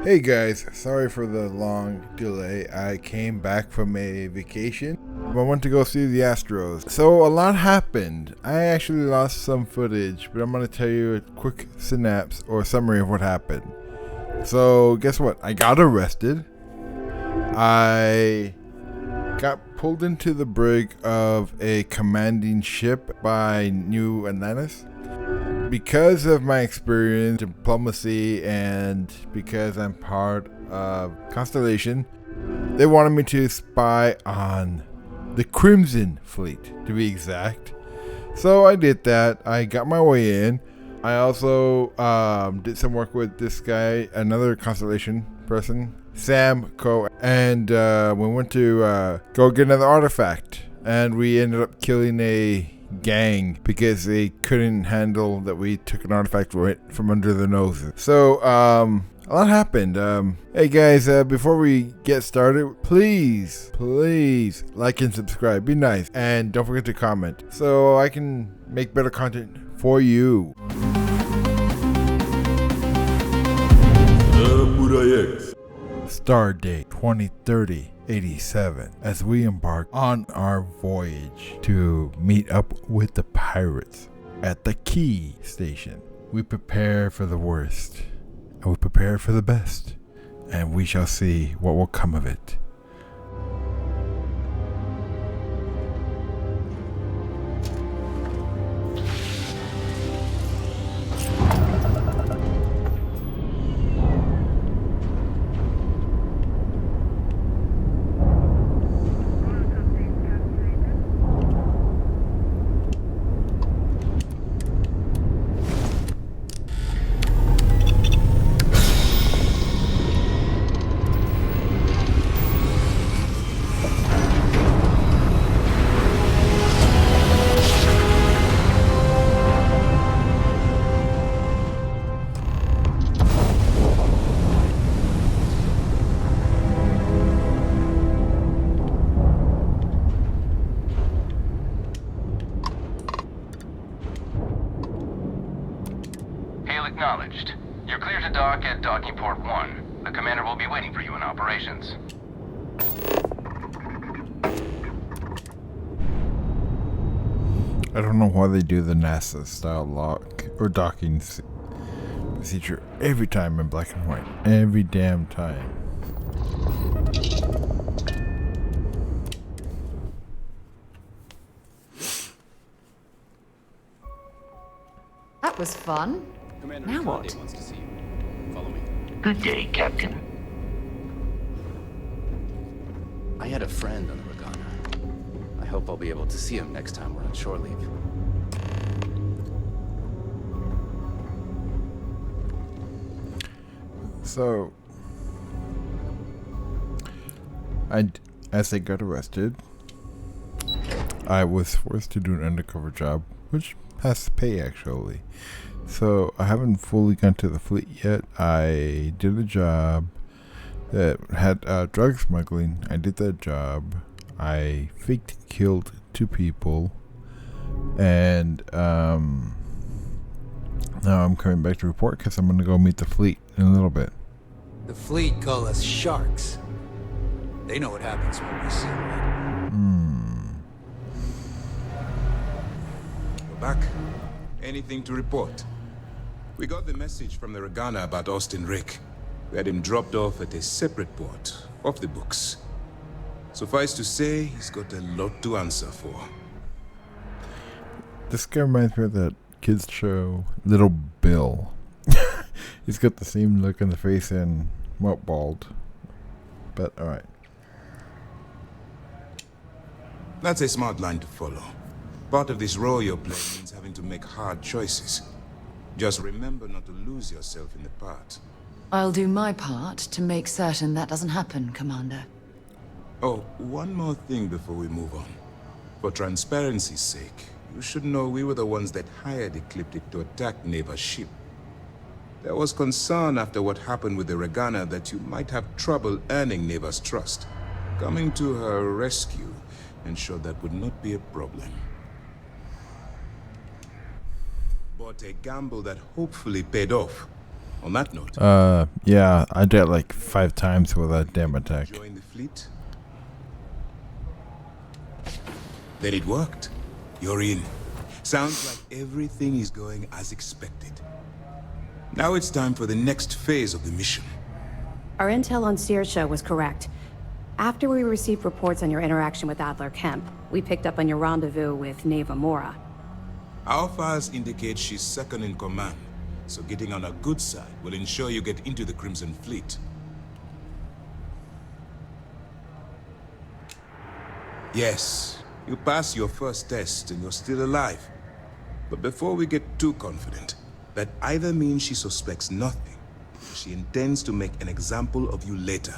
Hey guys, sorry for the long delay. I came back from a vacation. I went to go see the Astros. So a lot happened. I actually lost some footage, but I'm going to tell you a quick synapse or summary of what happened. So guess what? I got arrested. I got pulled into the brig of a commanding ship by New Atlantis. Because of my experience in diplomacy and because I'm part of Constellation, they wanted me to spy on the Crimson Fleet, to be exact. So I did that. I got my way in. I also did some work with this guy, another Constellation person, Sam Co. And we went to go get another artifact. And we ended up killing a gang because they couldn't handle that we took an artifact right from under their noses. So a lot happened. Hey guys, before we get started, please like and subscribe. Be nice and don't forget to comment so I can make better content for you. Star date 2030-87 as we embark on our voyage to meet up with the pirates at the Key Station. We prepare for the worst and we prepare for the best, and we shall see what will come of it. Acknowledged. You're clear to dock at docking port 1. The commander will be waiting for you in operations. I don't know why they do the NASA style lock or docking procedure every time in black and white. Every damn time. That was fun. Commander Now Conde what? wants to see you. Follow me. Good day, Captain. I had a friend on the Regana. I hope I'll be able to see him next time we're on shore leave. So, as I got arrested, I was forced to do an undercover job, which has pay actually. So I haven't fully gone to the fleet yet. I did a job that had drug smuggling. I did that job. I faked killed 2 people, and now I'm coming back to report because I'm gonna go meet the fleet in a little bit. The fleet call us sharks. They know what happens when we see red. We're back. Anything to report? We got the message from the Regana about Austin Rick. We had him dropped off at a separate port, off the books. Suffice to say, he's got a lot to answer for. This guy reminds me of that kids show, Little Bill. He's got the same look on the face and, well, bald. But, alright. That's a smart line to follow. Part of this role you're playing means having to make hard choices. Just remember not to lose yourself in the part. I'll do my part to make certain that doesn't happen, Commander. Oh, one more thing before we move on. For transparency's sake, you should know we were the ones that hired Ecliptic to attack Neva's ship. There was concern after what happened with the Regana that you might have trouble earning Neva's trust. Coming to her rescue ensured that would not be a problem. But a gamble that hopefully paid off. On that note, Yeah, I did it like 5 times with that damn attack. join the fleet. Then it worked. You're in. Sounds like everything is going as expected. Now it's time for the next phase of the mission. Our intel on Saoirse was correct. After we received reports on your interaction with Adler Kemp, we picked up on your rendezvous with Neva Mora. Our files indicate she's second in command, so getting on our good side will ensure you get into the Crimson Fleet. Yes, you passed your first test and you're still alive. But before we get too confident, that either means she suspects nothing, or she intends to make an example of you later.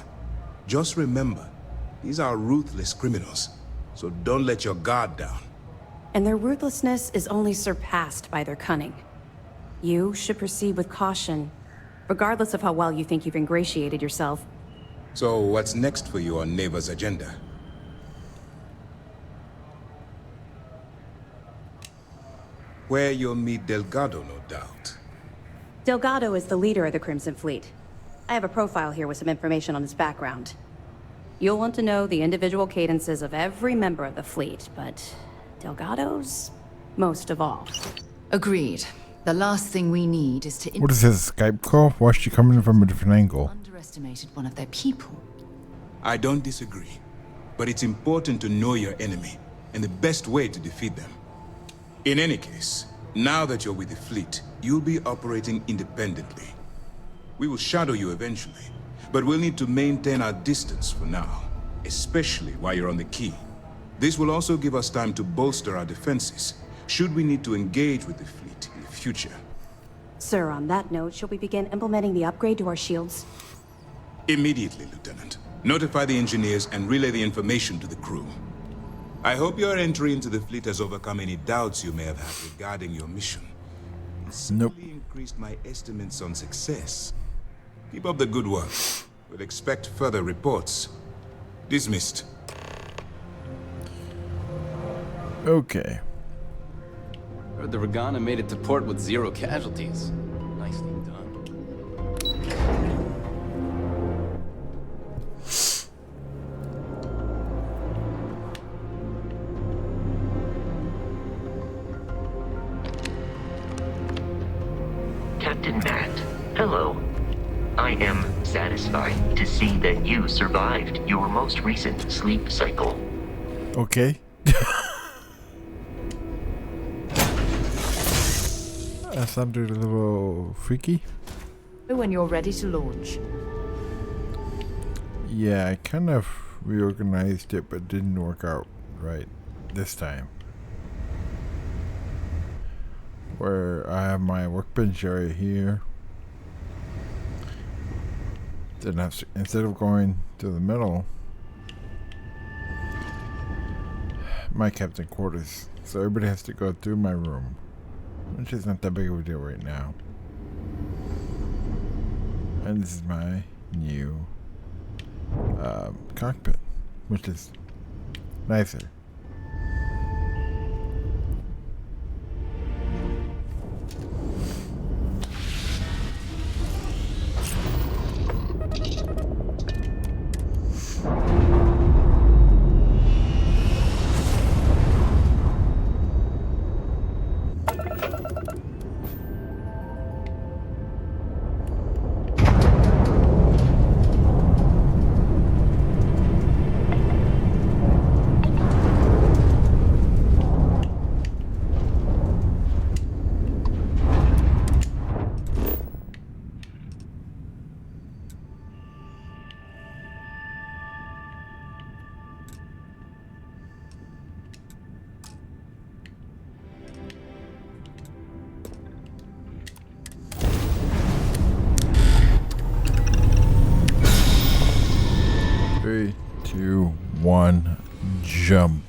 Just remember, these are ruthless criminals, so don't let your guard down. And their ruthlessness is only surpassed by their cunning. You should proceed with caution, regardless of how well you think you've ingratiated yourself. So what's next for you on Neva's agenda? Where you'll meet Delgado, no doubt. Delgado is the leader of the Crimson Fleet. I have a profile here with some information on his background. You'll want to know the individual cadences of every member of the fleet, but Delgado's most of all. Agreed. The last thing we need is to... What is this, a Skype call? Why is she coming from a different angle? Underestimated one of their people. I don't disagree, but it's important to know your enemy and the best way to defeat them. In any case, now that you're with the fleet, you'll be operating independently. We will shadow you eventually, but we'll need to maintain our distance for now, especially while you're on the key. This will also give us time to bolster our defenses, should we need to engage with the fleet in the future. Sir, on that note, shall we begin implementing the upgrade to our shields? Immediately, Lieutenant. Notify the engineers and relay the information to the crew. I hope your entry into the fleet has overcome any doubts you may have had regarding your mission. It's Nope. simply increased my estimates on success. Keep up the good work. We'll expect further reports. Dismissed. Okay. Heard the Regana made it to port with 0 casualties. Nicely done. Captain Matt, hello. I am satisfied to see that you survived your most recent sleep cycle. Okay. That sounded a little freaky. When you're ready to launch. Yeah, I kind of reorganized it, but didn't work out right this time. Where I have my workbench area here. Then instead of going to the middle, my captain quarters. So everybody has to go through my room, which is not that big of a deal right now. And this is my new cockpit, which is nicer. Three, two, one, jump.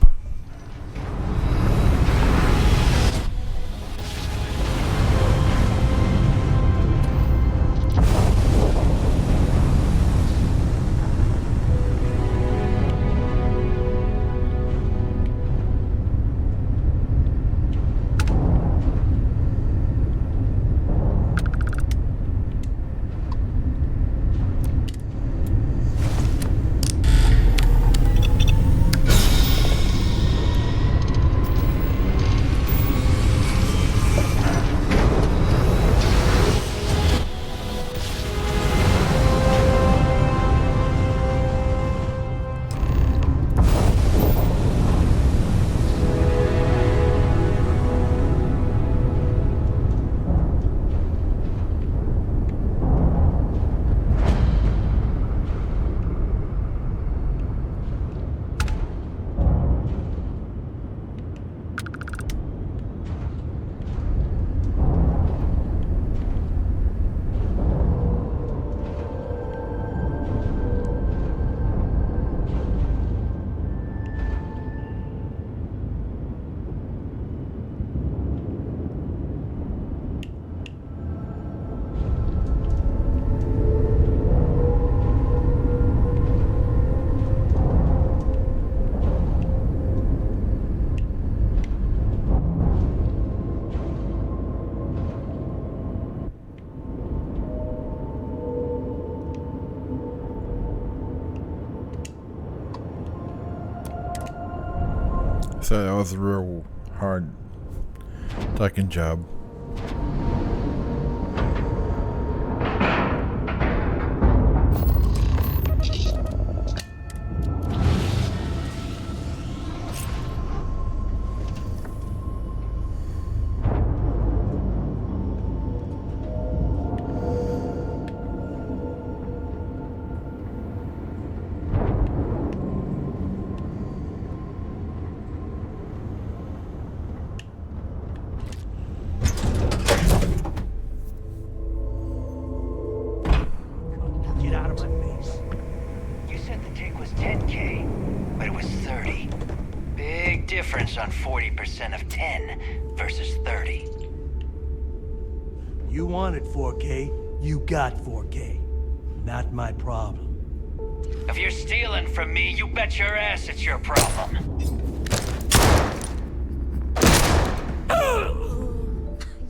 So that was a real hard talking job. Get out of my face. You said the take was 10K, but it was 30. Big difference on 40% of 10 versus 30. You wanted 4K, you got 4K. Not my problem. If you're stealing from me, you bet your ass it's your problem.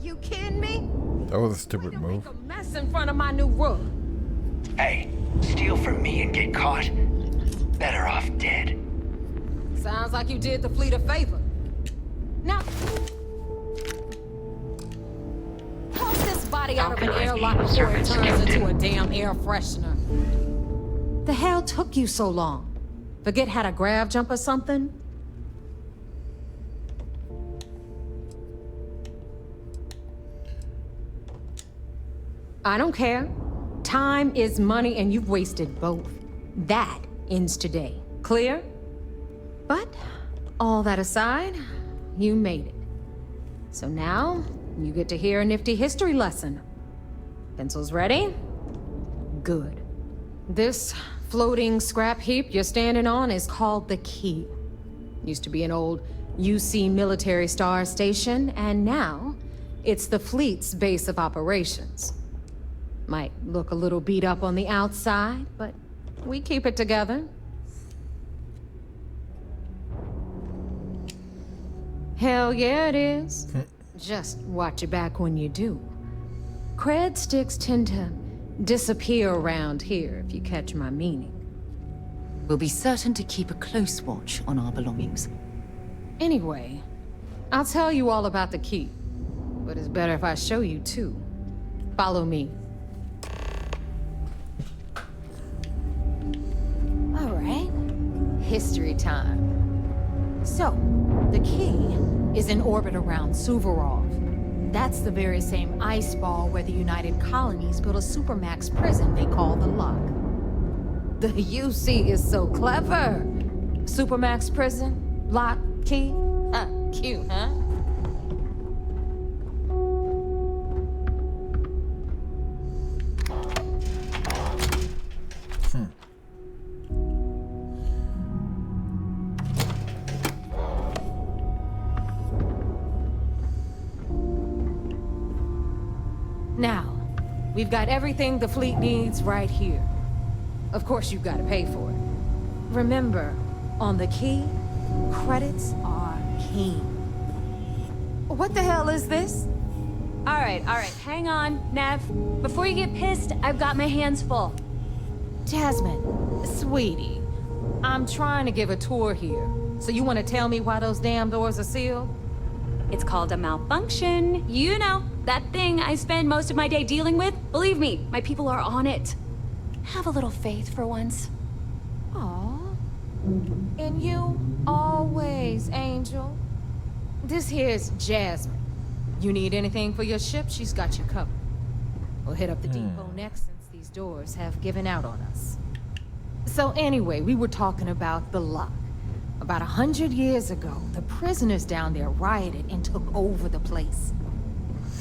You kidding me? That was a stupid move. Make a mess in front of my new roof. Hey, steal from me and get caught. Better off dead. Sounds like you did the fleet a favor. Now, toss this body out of an airlock before it turns into a damn air freshener. The hell took you so long? Forget how to grav jump or something? I don't care. Time is money and you've wasted both. That ends today. Clear? But, all that aside, you made it. So now, you get to hear a nifty history lesson. Pencils ready? Good. This floating scrap heap you're standing on is called the Key. Used to be an old UC military star station, and now it's the fleet's base of operations. Might look a little beat up on the outside, but we keep it together. Hell yeah, it is. Just watch your back when you do. Cred sticks tend to disappear around here, if you catch my meaning. We'll be certain to keep a close watch on our belongings. Anyway, I'll tell you all about the Key. But it's better if I show you too. Follow me. All right. History time. So, the Key is in orbit around Suvorov. That's the very same ice ball where the United Colonies built a supermax prison they call the Lock. The UC is so clever. Supermax prison, lock, key. Cute, huh? Now, we've got everything the fleet needs right here. Of course, you've got to pay for it. Remember, on the Key, credits are king. What the hell is this? All right, hang on, Nev. Before you get pissed, I've got my hands full. Jasmine, sweetie, I'm trying to give a tour here. So you want to tell me why those damn doors are sealed? It's called a malfunction. You know, that thing I spend most of my day dealing with. Believe me, my people are on it. Have a little faith for once. Aw. And you, always, Angel. This here's Jasmine. You need anything for your ship, she's got you covered. We'll hit up the depot next since these doors have given out on us. So anyway, we were talking about the Lock. About 100 years ago, the prisoners down there rioted and took over the place.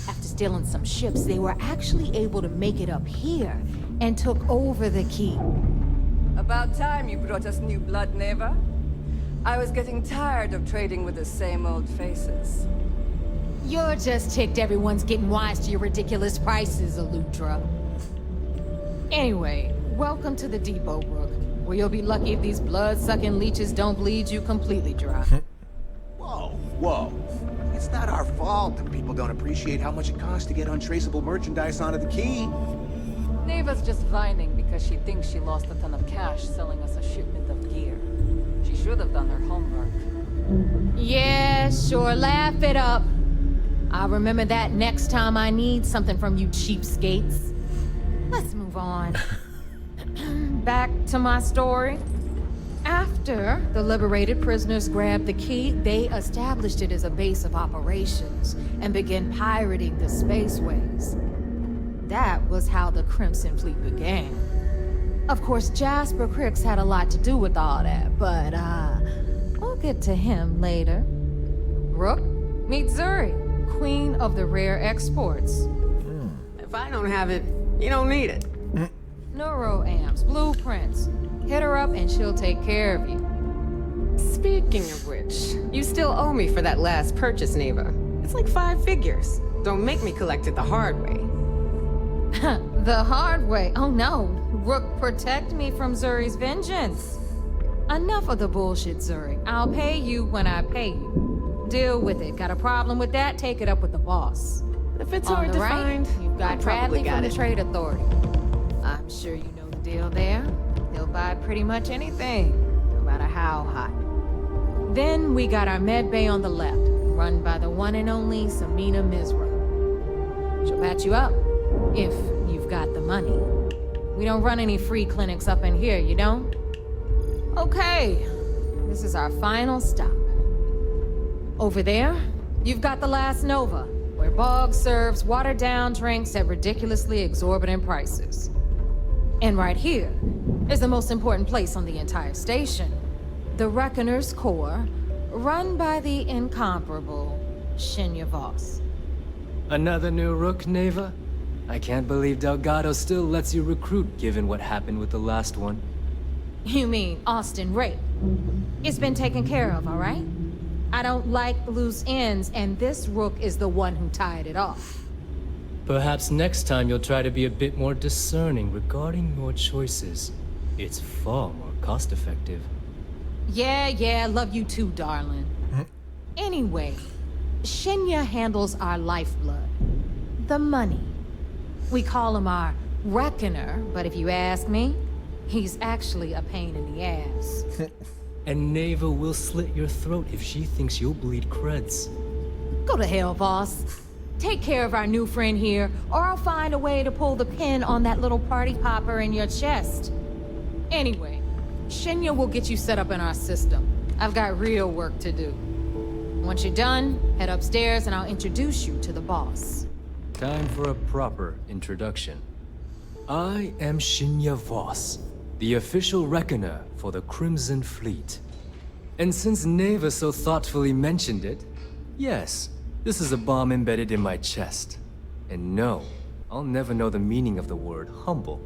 After stealing some ships, they were actually able to make it up here and took over the Key. About time you brought us new blood, Neva. I was getting tired of trading with the same old faces. You're just ticked everyone's getting wise to your ridiculous prices, Aludra. Anyway, welcome to the depot, Brooke, where you'll be lucky if these blood-sucking leeches don't bleed you completely dry. Whoa. It's not our fault that people don't appreciate how much it costs to get untraceable merchandise onto the Key. Neva's just whining because she thinks she lost a ton of cash selling us a shipment of gear. She should have done her homework. Yeah, sure, laugh it up. I'll remember that next time I need something from you cheapskates. Let's move on. Back to my story. After the liberated prisoners grabbed the key, they established it as a base of operations and began pirating the spaceways. That was how the Crimson Fleet began. Of course, Jasper Cricks had a lot to do with all that, but we'll get to him later. Rook, meet Zuri, queen of the rare exports. If I don't have it, you don't need it. Neuroamps, blueprints. Hit her up and she'll take care of you. Speaking of which, you still owe me for that last purchase, Neva. It's like 5 figures. Don't make me collect it the hard way. The hard way? Oh no. Rook, protect me from Zuri's vengeance. Enough of the bullshit, Zuri. I'll pay you when I pay you. Deal with it. Got a problem with that? Take it up with the boss. If it's On hard the to right, find, you've got I probably Bradley got from the it. Trade Authority. I'm sure you know the deal there. He'll buy pretty much anything, no matter how hot. Then we got our med bay on the left, run by the one and only Samina Mizra. She'll patch you up, if you've got the money. We don't run any free clinics up in here, you don't? Okay, this is our final stop. Over there, you've got the Last Nova, where Bog serves watered-down drinks at ridiculously exorbitant prices. And right here is the most important place on the entire station. The Reckoner's Core, run by the incomparable Shinya Voss. Another new Rook, Neva? I can't believe Delgado still lets you recruit given what happened with the last one. You mean Austin Rape? It's been taken care of, all right? I don't like loose ends, and this Rook is the one who tied it off. Perhaps next time you'll try to be a bit more discerning regarding your choices. It's far more cost-effective. Yeah, love you too, darling. Anyway, Shinya handles our lifeblood. The money. We call him our Reckoner, but if you ask me, he's actually a pain in the ass. And Neva will slit your throat if she thinks you'll bleed creds. Go to hell, boss. Take care of our new friend here, or I'll find a way to pull the pin on that little party popper in your chest. Anyway, Shinya will get you set up in our system. I've got real work to do. Once you're done, head upstairs and I'll introduce you to the boss. Time for a proper introduction. I am Shinya Voss, the official reckoner for the Crimson Fleet. And since Neva so thoughtfully mentioned it, yes, this is a bomb embedded in my chest. And no, I'll never know the meaning of the word humble.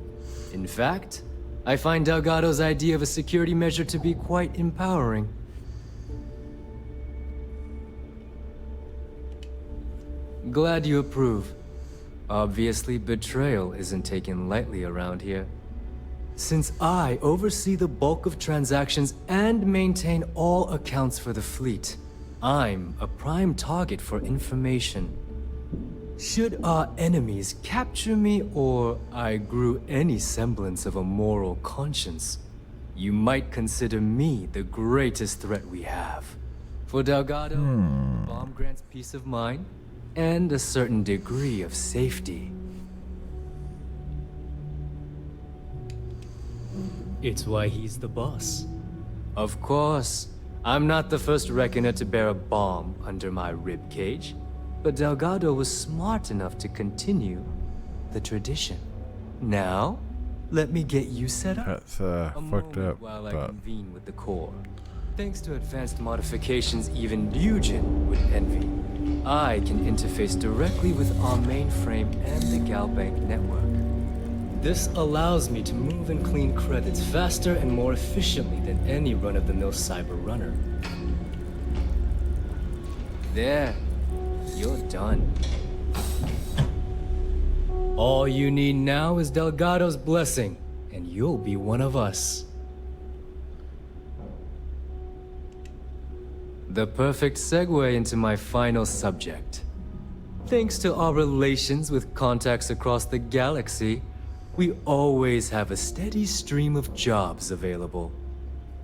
In fact, I find Delgado's idea of a security measure to be quite empowering. Glad you approve. Obviously, betrayal isn't taken lightly around here. Since I oversee the bulk of transactions and maintain all accounts for the fleet, I'm a prime target for information. Should our enemies capture me or I grew any semblance of a moral conscience, you might consider me the greatest threat we have. For Delgado, the bomb grants peace of mind and a certain degree of safety. It's why he's the boss. Of course. I'm not the first reckoner to bear a bomb under my ribcage, but Delgado was smart enough to continue the tradition. Now, let me get you set up. That's fucked up. While I convene with the core. Thanks to advanced modifications even Ryujin would envy, I can interface directly with our mainframe and the Galbank network. This allows me to move and clean credits faster and more efficiently than any run-of-the-mill cyber runner. There, you're done. All you need now is Delgado's blessing, and you'll be one of us. The perfect segue into my final subject. Thanks to our relations with contacts across the galaxy, we always have a steady stream of jobs available.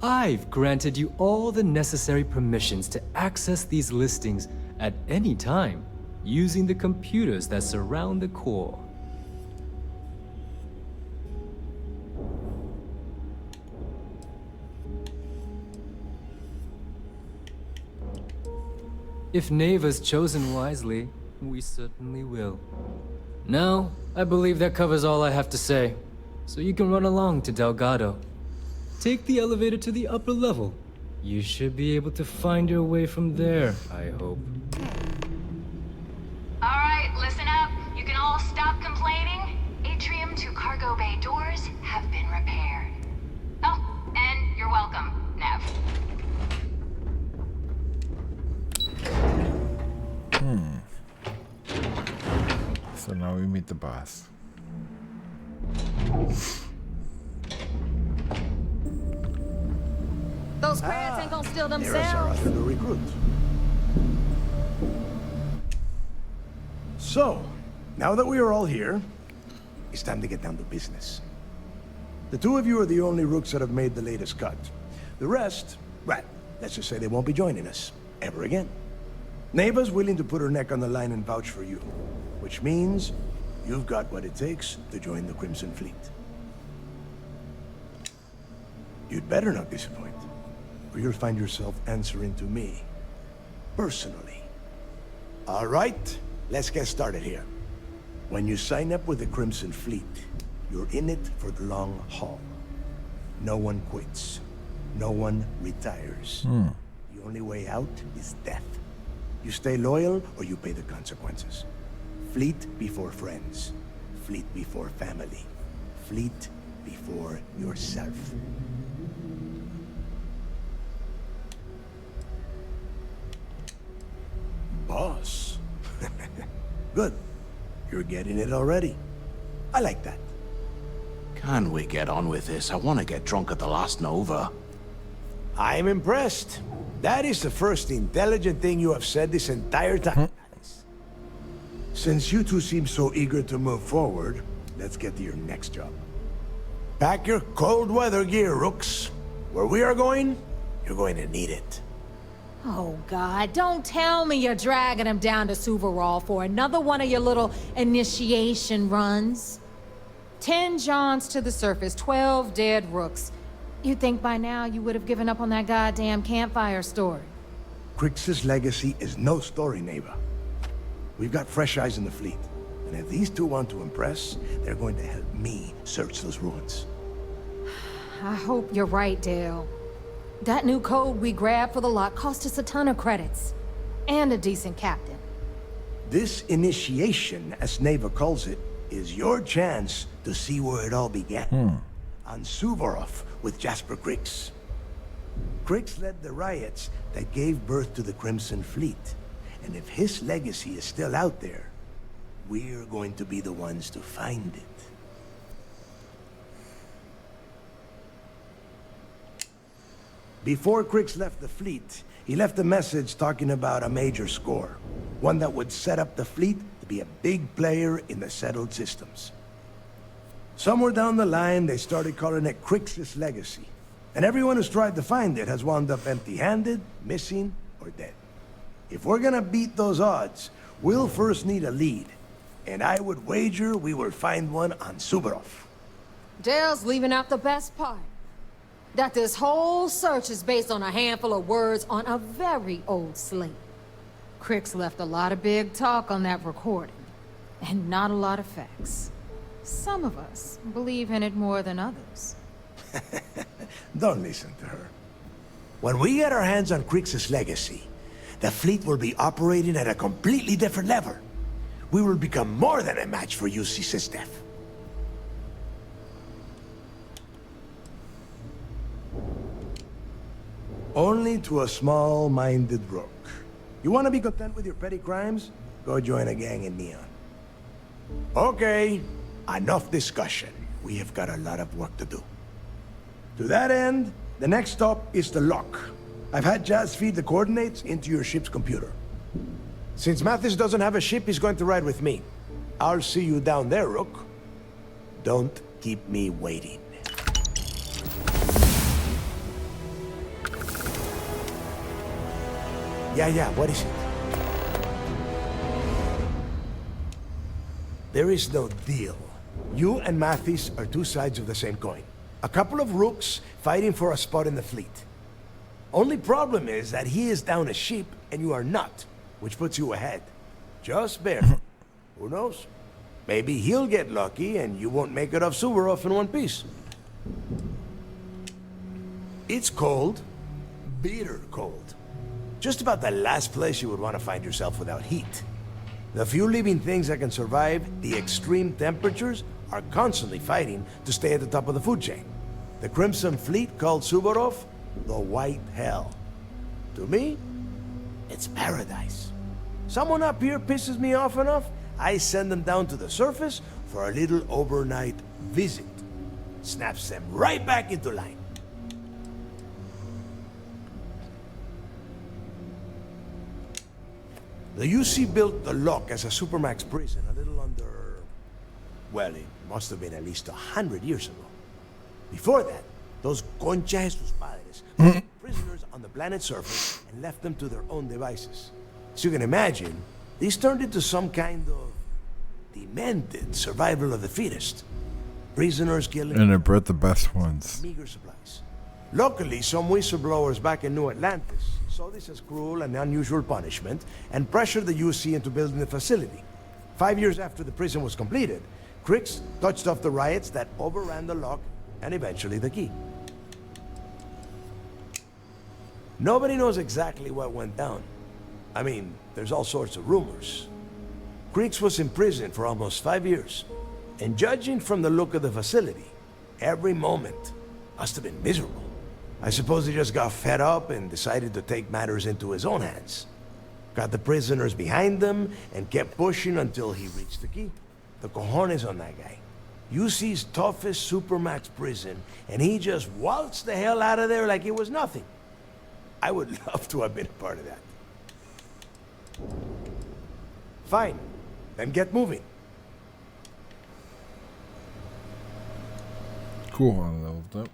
I've granted you all the necessary permissions to access these listings at any time, using the computers that surround the core. If Neva's chosen wisely, we certainly will. Now, I believe that covers all I have to say, so you can run along to Delgado. Take the elevator to the upper level. You should be able to find your way from there, I hope. Alright, listen up. You can all stop complaining. Atrium to cargo bay doors have been repaired. Oh, and you're welcome, Nev. So now we meet the boss. Those crabs ain't gonna steal There's our themselves. other new recruit. So, now that we are all here, it's time to get down to business. The two of you are the only rooks that have made the latest cut. The rest, well, let's just say they won't be joining us ever again. Neva's willing to put her neck on the line and vouch for you, which means you've got what it takes to join the Crimson Fleet. You'd better not disappoint, or you'll find yourself answering to me, personally. All right, let's get started here. When you sign up with the Crimson Fleet, you're in it for the long haul. No one quits. No one retires. The only way out is death. You stay loyal, or you pay the consequences. Fleet before friends. Fleet before family. Fleet before yourself. Boss. Good. You're getting it already. I like that. Can we get on with this? I want to get drunk at the last Nova. I'm impressed. That is the first intelligent thing you have said this entire time. Since you two seem so eager to move forward, let's get to your next job. Pack your cold weather gear, Rooks. Where we are going, you're going to need it. Oh, God, don't tell me you're dragging him down to Suvarol for another one of your little initiation runs. 10 Johns to the surface, 12 dead Rooks. You'd think by now you would have given up on that goddamn campfire story. Crix's legacy is no story, Neva. We've got fresh eyes in the fleet. And if these two want to impress, they're going to help me search those ruins. I hope you're right, Dale. That new code we grabbed for the lot cost us a ton of credits. And a decent captain. This initiation, as Neva calls it, is your chance to see where it all began. On Suvorov with Jasper Crix. Crix led the riots that gave birth to the Crimson Fleet. And if his legacy is still out there, we're going to be the ones to find it. Before Crix left the fleet, he left a message talking about a major score. One that would set up the fleet to be a big player in the settled systems. Somewhere down the line, they started calling it Crix's legacy. And everyone who's tried to find it has wound up empty-handed, missing, or dead. If we're gonna beat those odds, we'll first need a lead. And I would wager we will find one on Suvorov. Dale's leaving out the best part. That this whole search is based on a handful of words on a very old slate. Crix left a lot of big talk on that recording, and not a lot of facts. Some of us believe in it more than others. Don't listen to her. When we get our hands on Crix's legacy, the fleet will be operating at a completely different level. We will become more than a match for UC Systef. Only to a small-minded rook. You want to be content with your petty crimes? Go join a gang in Neon. Okay, enough discussion. We have got a lot of work to do. To that end, the next stop is the lock. I've had Jazz feed the coordinates into your ship's computer. Since Mathis doesn't have a ship, he's going to ride with me. I'll see you down there, Rook. Don't keep me waiting. Yeah, what is it? There is no deal. You and Mathis are two sides of the same coin. A couple of rooks fighting for a spot in the fleet. Only problem is that he is down a ship and you are not, which puts you ahead. Just barely. Who knows? Maybe he'll get lucky and you won't make it off Suvorov in one piece. It's cold. Bitter cold. Just about the last place you would want to find yourself without heat. The few living things that can survive the extreme temperatures are constantly fighting to stay at the top of the food chain. The Crimson Fleet called Suvorov the White Hell. To me, it's paradise. Someone up here pisses me off enough, I send them down to the surface for a little overnight visit. Snaps them right back into line. The UC built the Lock as a Supermax prison a little under... well, it must have been at least 100 years ago. Before that, those concha de sus padres put prisoners on the planet's surface and left them to their own devices. As you can imagine, these turned into some kind of demented survival of the fittest. Prisoners killing... And it bred the best ones. Meager supplies. Luckily, some whistleblowers back in New Atlantis saw this as cruel and unusual punishment and pressured the UC into building the facility. 5 years after the prison was completed, Crix touched off the riots that overran the Lock and eventually the Key. Nobody knows exactly what went down. I mean, there's all sorts of rumors. Crix was in prison for almost 5 years, and judging from the look of the facility, every moment must have been miserable. I suppose he just got fed up and decided to take matters into his own hands. Got the prisoners behind them and kept pushing until he reached the Key. The cojones on that guy. UC's toughest Supermax prison, and he just waltzed the hell out of there like it was nothing. I would love to have been a part of that. Fine, then get moving. Cool, I leveled up.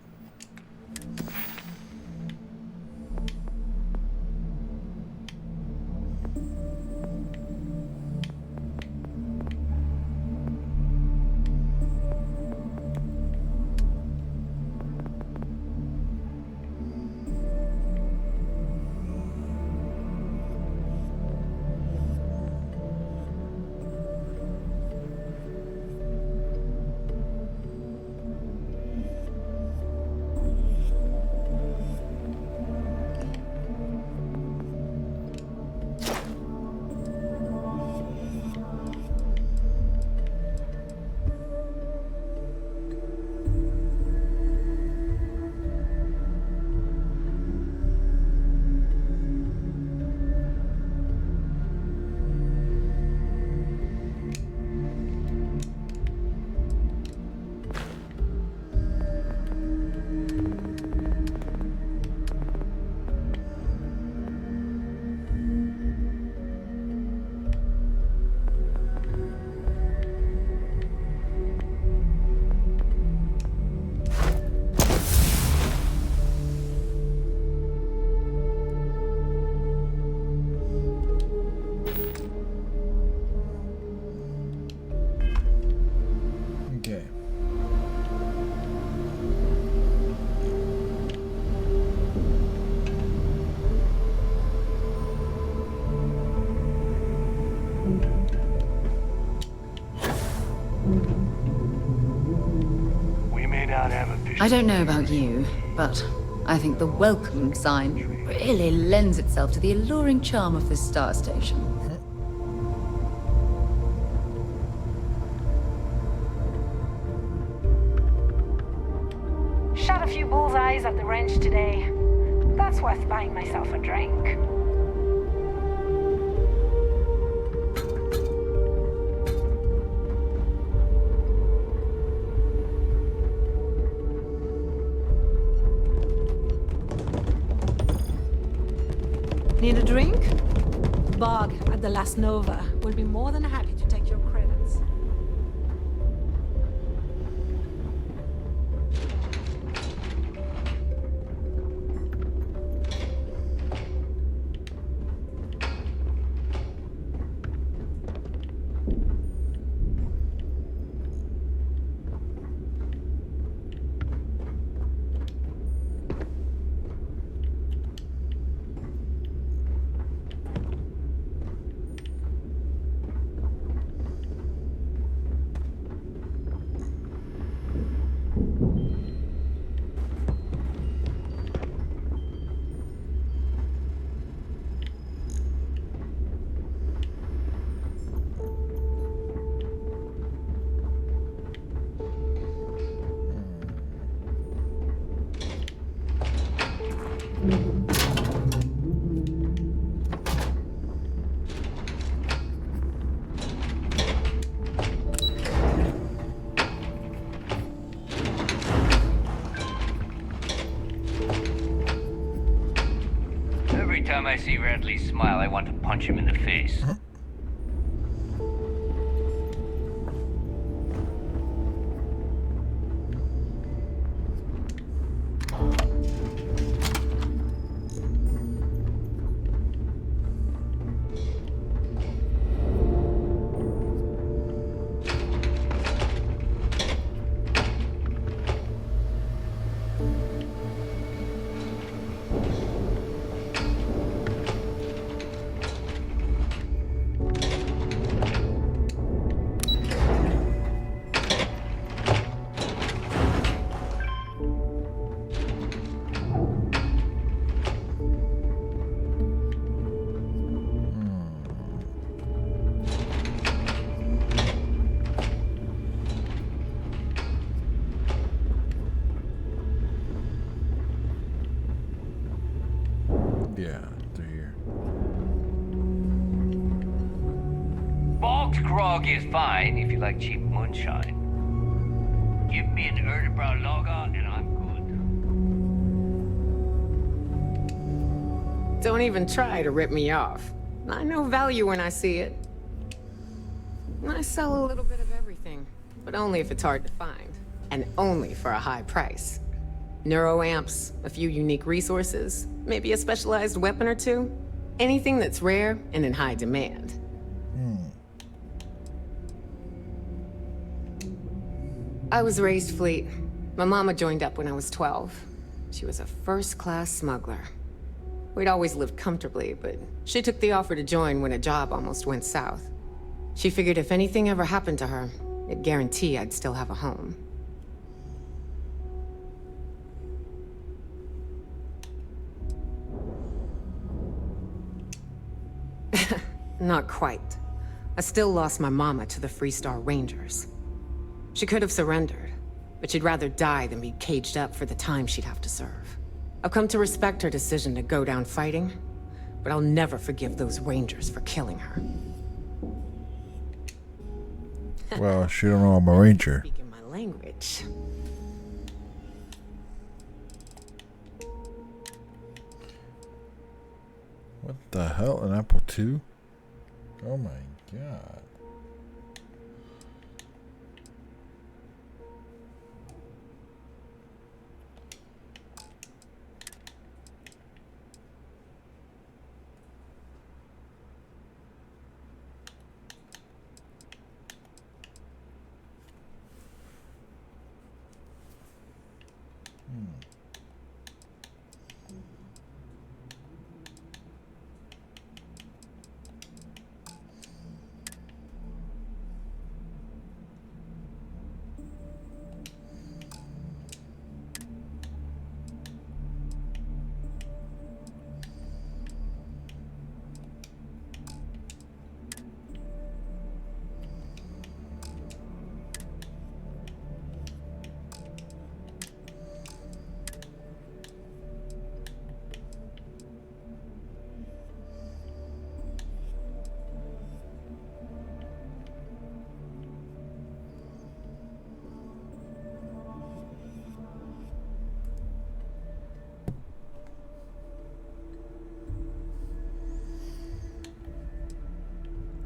I don't know about you, but I think the welcome sign really lends itself to the alluring charm of this star station. Shot a few bullseyes at the ranch today. That's worth buying myself a drink. Need a drink? Bog at the Last Nova will be more than happy to take your credits. time I see Radley smile, I want to punch him in the face. Yeah, they're here. Bogged grog is fine if you like cheap moonshine. Give me an Erdebrow lager and I'm good. Don't even try to rip me off. I know value when I see it. I sell a little bit of everything, but only if it's hard to find. And only for a high price. Neuroamps, a few unique resources, maybe a specialized weapon or two. Anything that's rare and in high demand. I was raised fleet. My mama joined up when I was 12. She was a first-class smuggler. We'd always lived comfortably, but she took the offer to join when a job almost went south. She figured if anything ever happened to her, it'd guarantee I'd still have a home. Not quite. I still lost my mama to the Freestar Rangers. She could have surrendered, but she'd rather die than be caged up for the time she'd have to serve. I've come to respect her decision to go down fighting, but I'll never forgive those Rangers for killing her. Well, she don't know I'm a ranger. Speaking my language. What the hell? An apple II? Oh my god.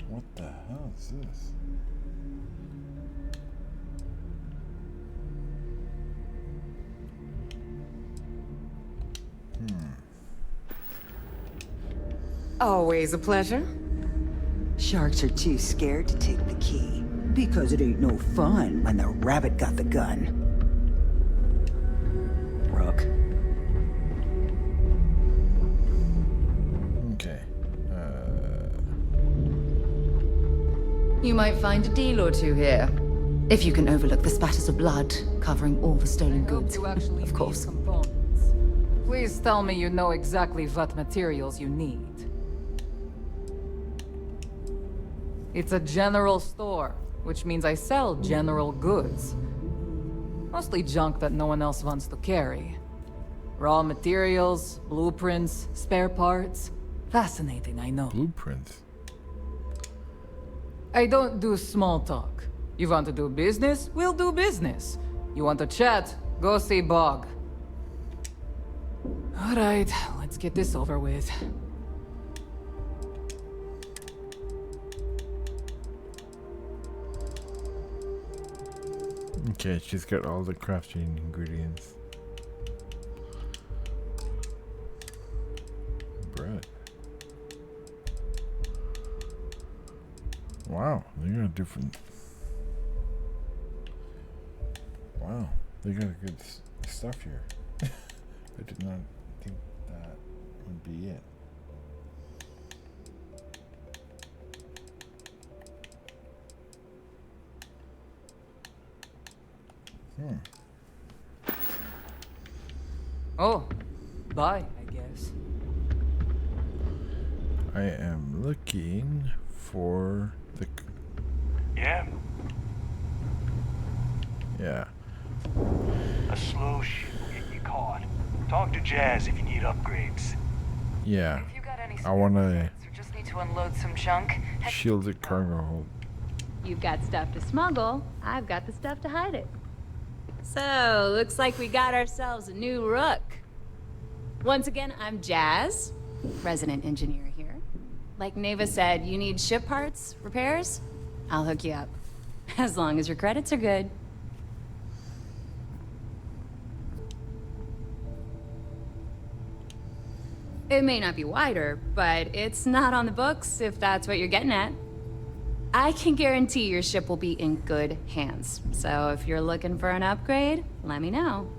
What the hell is this? Always a pleasure. Sharks are too scared to take the key, because it ain't no fun when the rabbit got the gun. Rook. Okay. You might find a deal or two here. If you can overlook the spatters of blood covering all the stolen goods, of course. Please tell me you know exactly what materials you need. It's a general store, which means I sell general goods. Mostly junk that no one else wants to carry. Raw materials, blueprints, spare parts. Fascinating, I know. Blueprints? I don't do small talk. You want to do business? We'll do business. You want to chat? Go see Bog. Alright, let's get this over with. Okay, she's got all the crafting ingredients. Bread. Wow, they got a different. Wow, they got good stuff here. I did not think that would be it. Oh, bye, I guess. I am looking for the. Yeah? Yeah. A slow ship will get you caught. Talk to Jazz if you need upgrades. Yeah. If you got any I want a or just need to unload some junk, shielded cargo hold. You've got stuff to smuggle. I've got the stuff to hide it. So, looks like we got ourselves a new rook. Once again, I'm Jazz, resident engineer here. Like Neva said, you need ship parts, repairs? I'll hook you up. As long as your credits are good. It may not be wider, but it's not on the books, if that's what you're getting at. I can guarantee your ship will be in good hands. So if you're looking for an upgrade, let me know.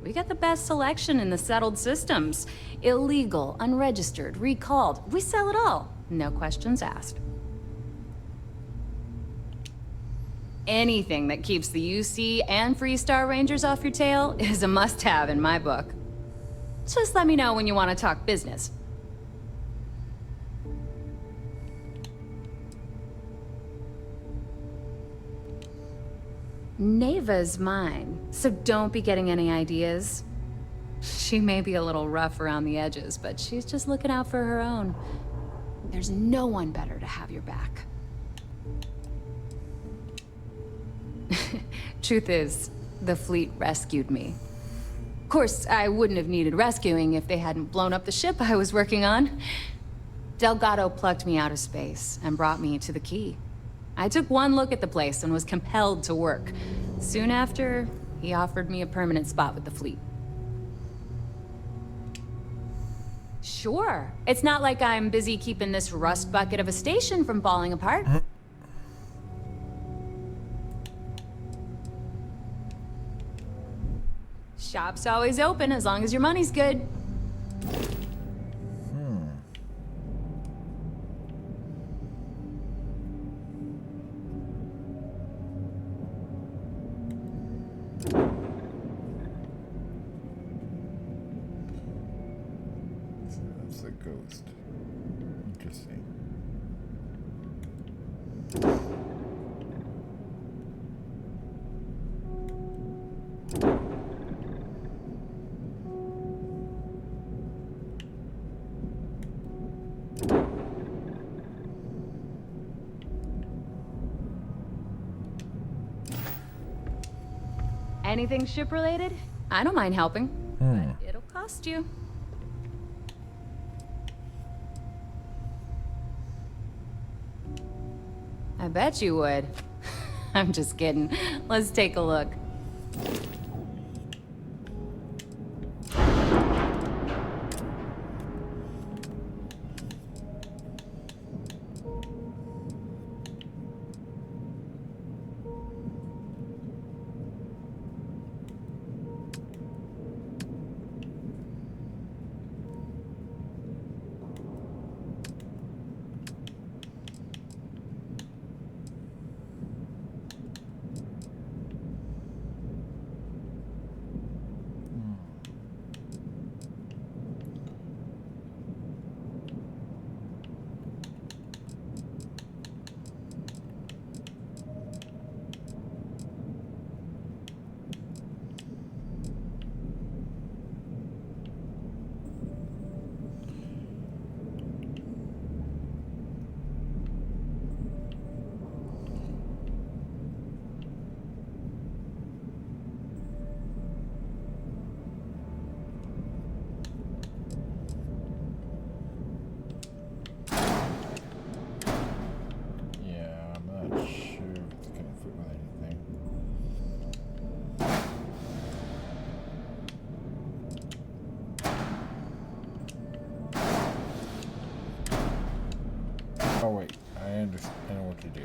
We got the best selection in the settled systems. Illegal, unregistered, recalled. We sell it all. No questions asked. Anything that keeps the UC and Freestar Rangers off your tail is a must-have in my book. Just let me know when you want to talk business. Neva's mine, so don't be getting any ideas. She may be a little rough around the edges, but she's just looking out for her own. There's no one better to have your back. Truth is, the fleet rescued me. Of course, I wouldn't have needed rescuing if they hadn't blown up the ship I was working on. Delgado plucked me out of space and brought me to the Key. I took one look at the place and was compelled to work. Soon after, he offered me a permanent spot with the fleet. Sure. It's not like I'm busy keeping this rust bucket of a station from falling apart. Shop's always open as long as your money's good. That's a ghost. Interesting. Anything ship-related? I don't mind helping. But it'll cost you. I bet you would. I'm just kidding. Let's take a look. Oh wait, I understand. I know what to do.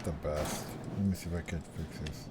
the best. Let me see if I can fix this.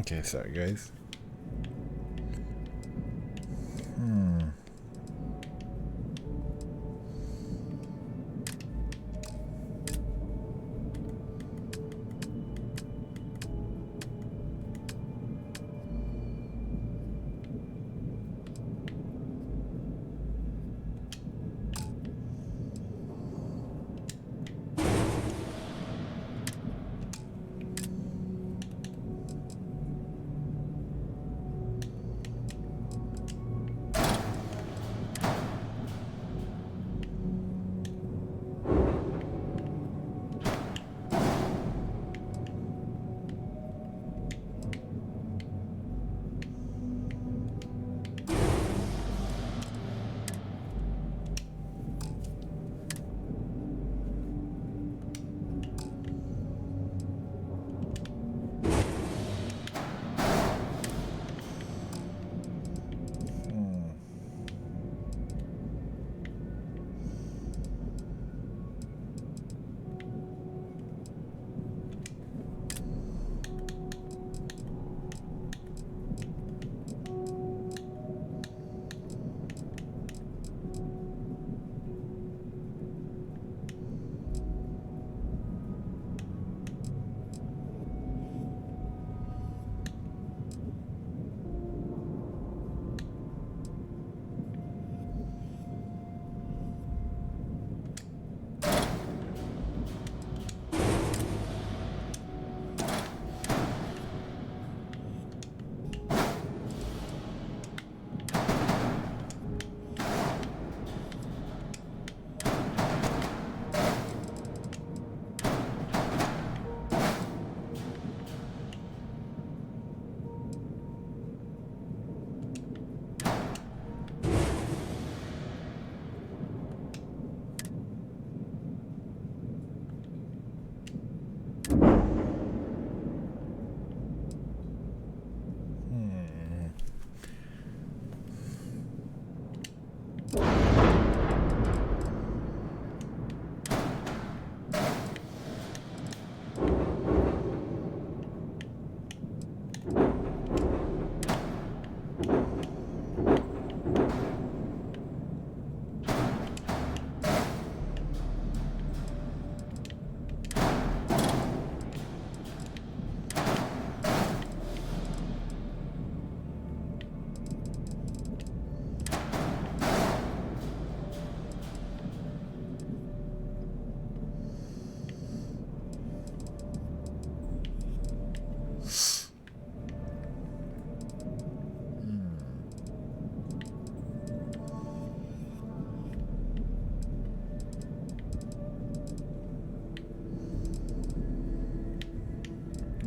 Okay, sorry guys.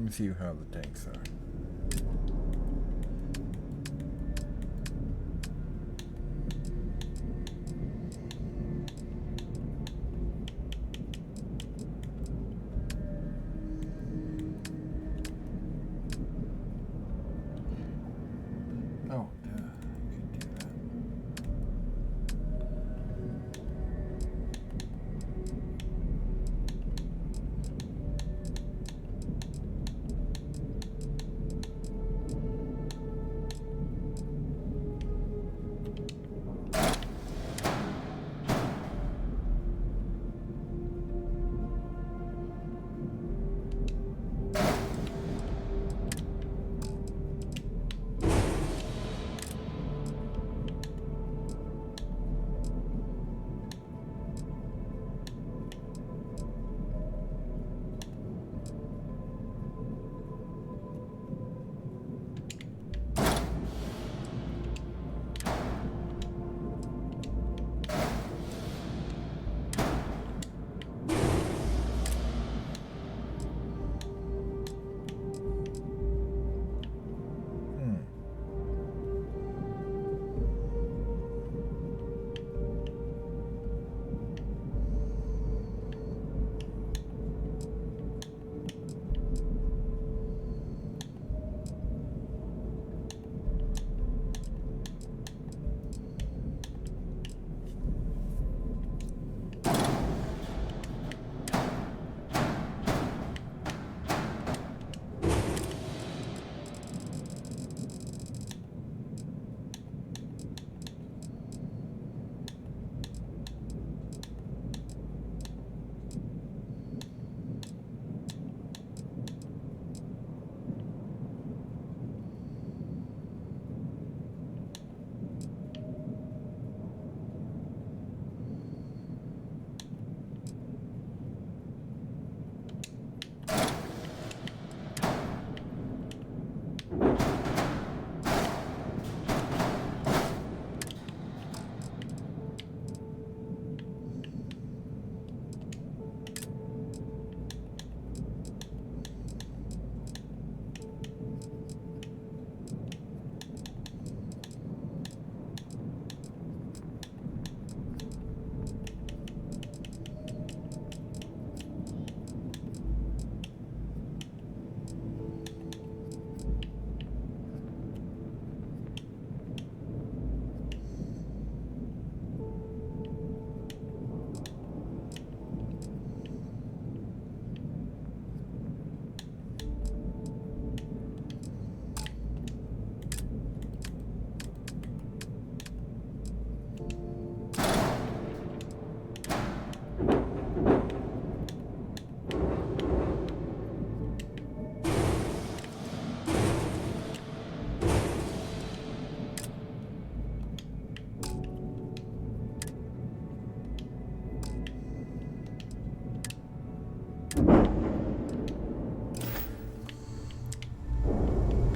me see how the tanks are. Oh, yeah, I could do that.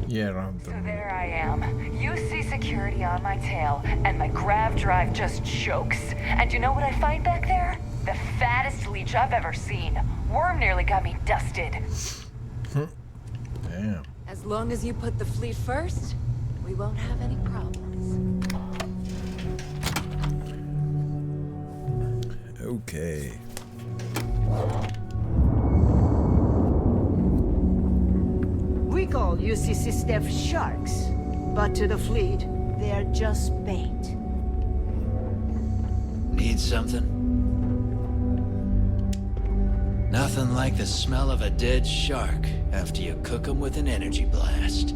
Yeah, I don't have the So there I am. You see security on my tail, and my grav drive just chokes. And you know what I find back there? The fattest leech I've ever seen. Worm nearly got me dusted. Damn. As long as you put the fleet first, we won't have any problems. Okay. We call UCC staff sharks, but to the fleet, they're just bait. Need something? Nothing like the smell of a dead shark after you cook them with an energy blast.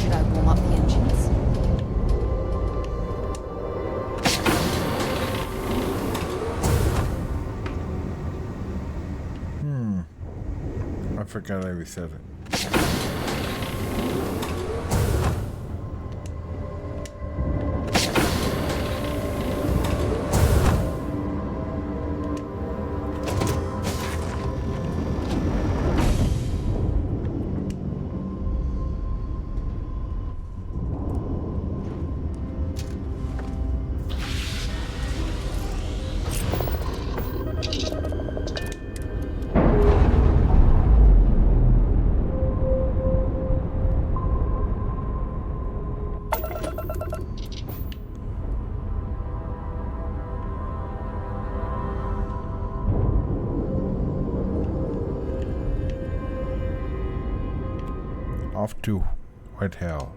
Should I warm up the engines? I forgot I reset it. off to Whitehall.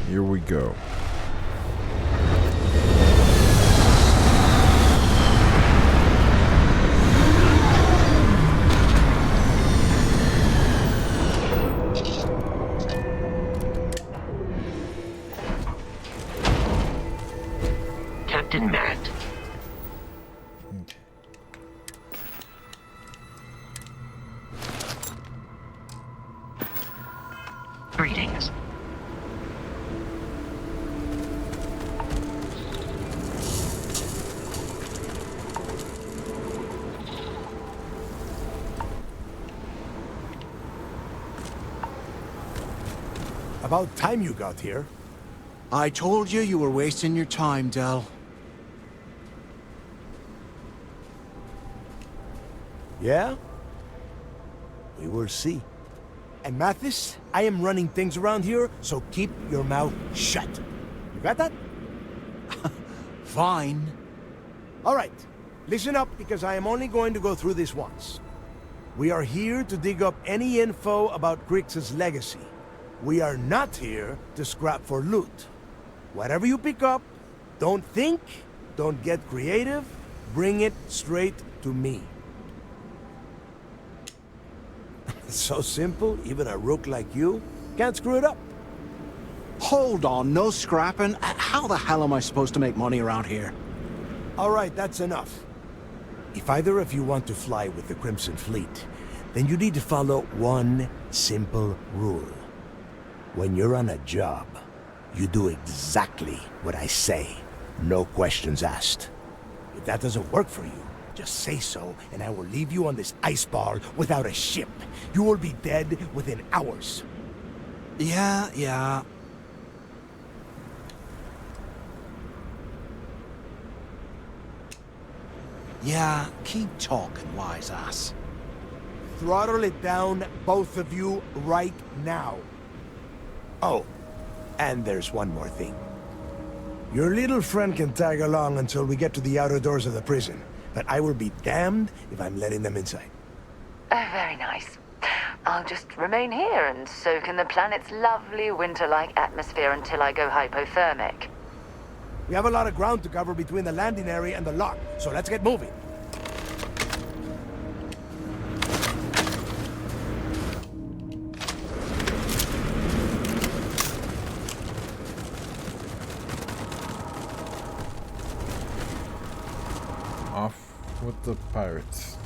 Here we go. Captain Matt. Greetings. About time you got here. I told you you were wasting your time, Del. Yeah? We will see. And Mathis, I am running things around here, so keep your mouth shut. You got that? Fine. All right. Listen up, because I am only going to go through this once. We are here to dig up any info about Grix's legacy. We are not here to scrap for loot. Whatever you pick up, don't think, don't get creative, bring it straight to me. It's so simple, even a rook like you can't screw it up. Hold on, no scrapping. How the hell am I supposed to make money around here? All right, that's enough. If either of you want to fly with the Crimson Fleet, then you need to follow one simple rule. When you're on a job, you do exactly what I say. No questions asked. If that doesn't work for you, just say so, and I will leave you on this ice ball without a ship. You will be dead within hours. Yeah. Yeah, keep talking, wise ass. Throttle it down, both of you, right now. Oh, and there's one more thing. Your little friend can tag along until we get to the outer doors of the prison, but I will be damned if I'm letting them inside. Very nice. I'll just remain here and soak in the planet's lovely winter-like atmosphere until I go hypothermic. We have a lot of ground to cover between the landing area and the lock, so let's get moving. Off with the pirates.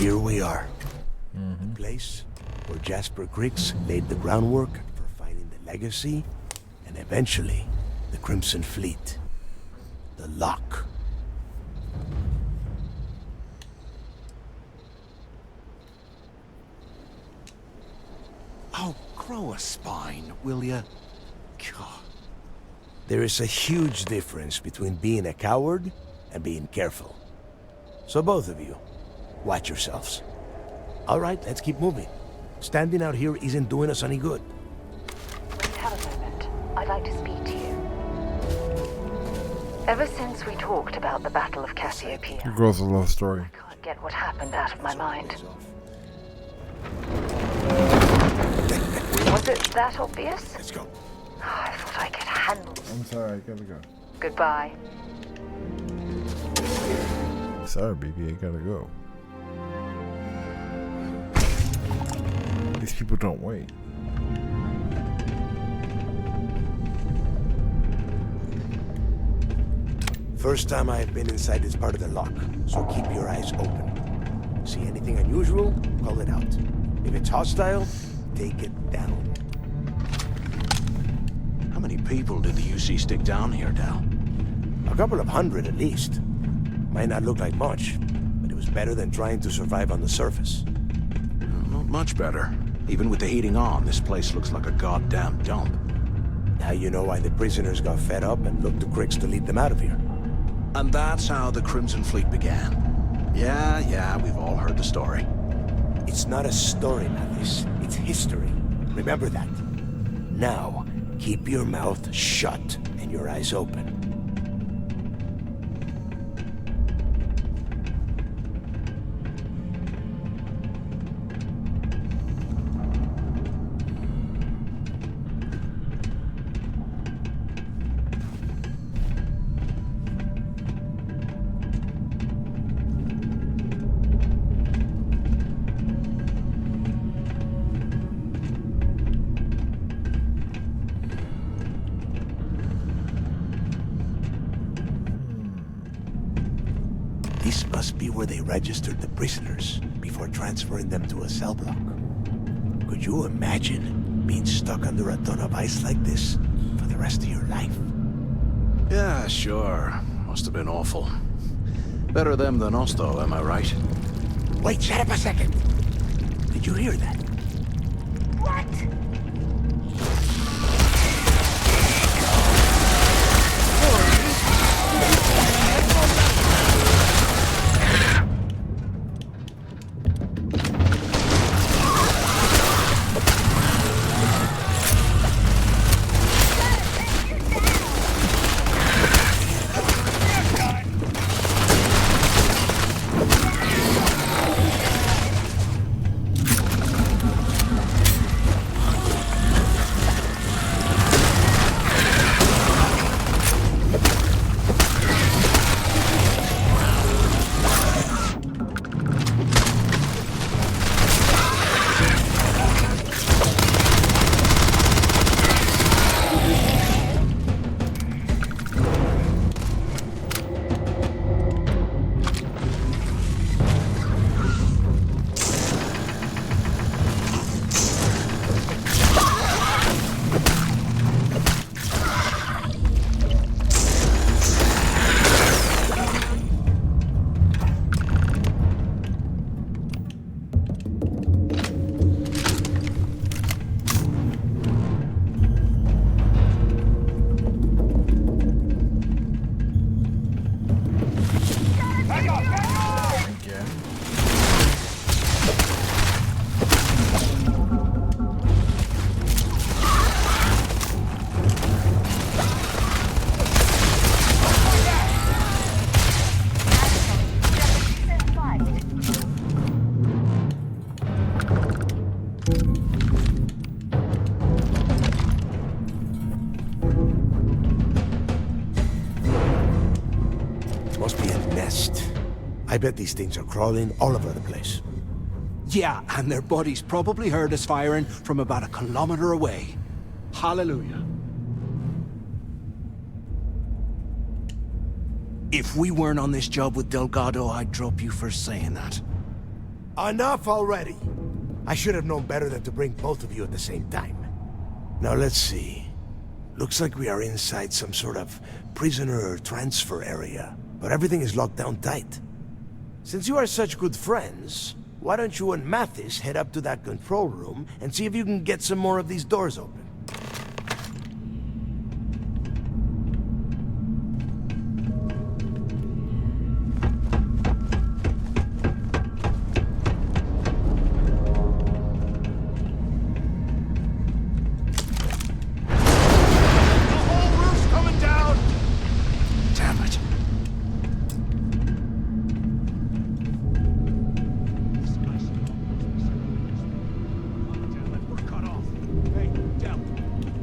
here we are. The place where Jasper Griggs laid the groundwork for finding the legacy, and eventually, the Crimson Fleet. The lock. Oh, grow a spine, will ya? God. There is a huge difference between being a coward and being careful. So both of you, watch yourselves. All right, let's keep moving. Standing out here isn't doing us any good. Wait, have a moment. I'd like to speak to you. Ever since we talked about the Battle of Cassiopeia, Your girl's a love story. I can't get what happened out of my mind. Was it that obvious? Let's go. Oh, I thought I could handle it. I'm sorry, I gotta go. Goodbye. Sorry, baby, I gotta go. These people don't wait. First time I've been inside this part of the lock, so keep your eyes open. See anything unusual, call it out. If it's hostile, take it down. How many people did the UC stick down here, Dal? A couple of hundred at least. Might not look like much, but it was better than trying to survive on the surface. Not much better. Even with the heating on, this place looks like a goddamn dump. Now you know why the prisoners got fed up and looked to Griggs to lead them out of here. And that's how the Crimson Fleet began. Yeah, we've all heard the story. It's not a story, Mathis. It's history. Remember that. Now, keep your mouth shut and your eyes open. This must be where they registered the prisoners before transferring them to a cell block. Could you imagine being stuck under a ton of ice like this for the rest of your life? Yeah, sure. Must have been awful. Better them than us, though, am I right? Wait, shut up a second. Did you hear that? What? Must be a nest. I bet these things are crawling all over the place. Yeah, and their buddies probably heard us firing from about 1 kilometer away. Hallelujah. If we weren't on this job with Delgado, I'd drop you for saying that. Enough already! I should have known better than to bring both of you at the same time. Now let's see. Looks like we are inside some sort of prisoner transfer area, but everything is locked down tight. Since you are such good friends, why don't you and Mathis head up to that control room and see if you can get some more of these doors open?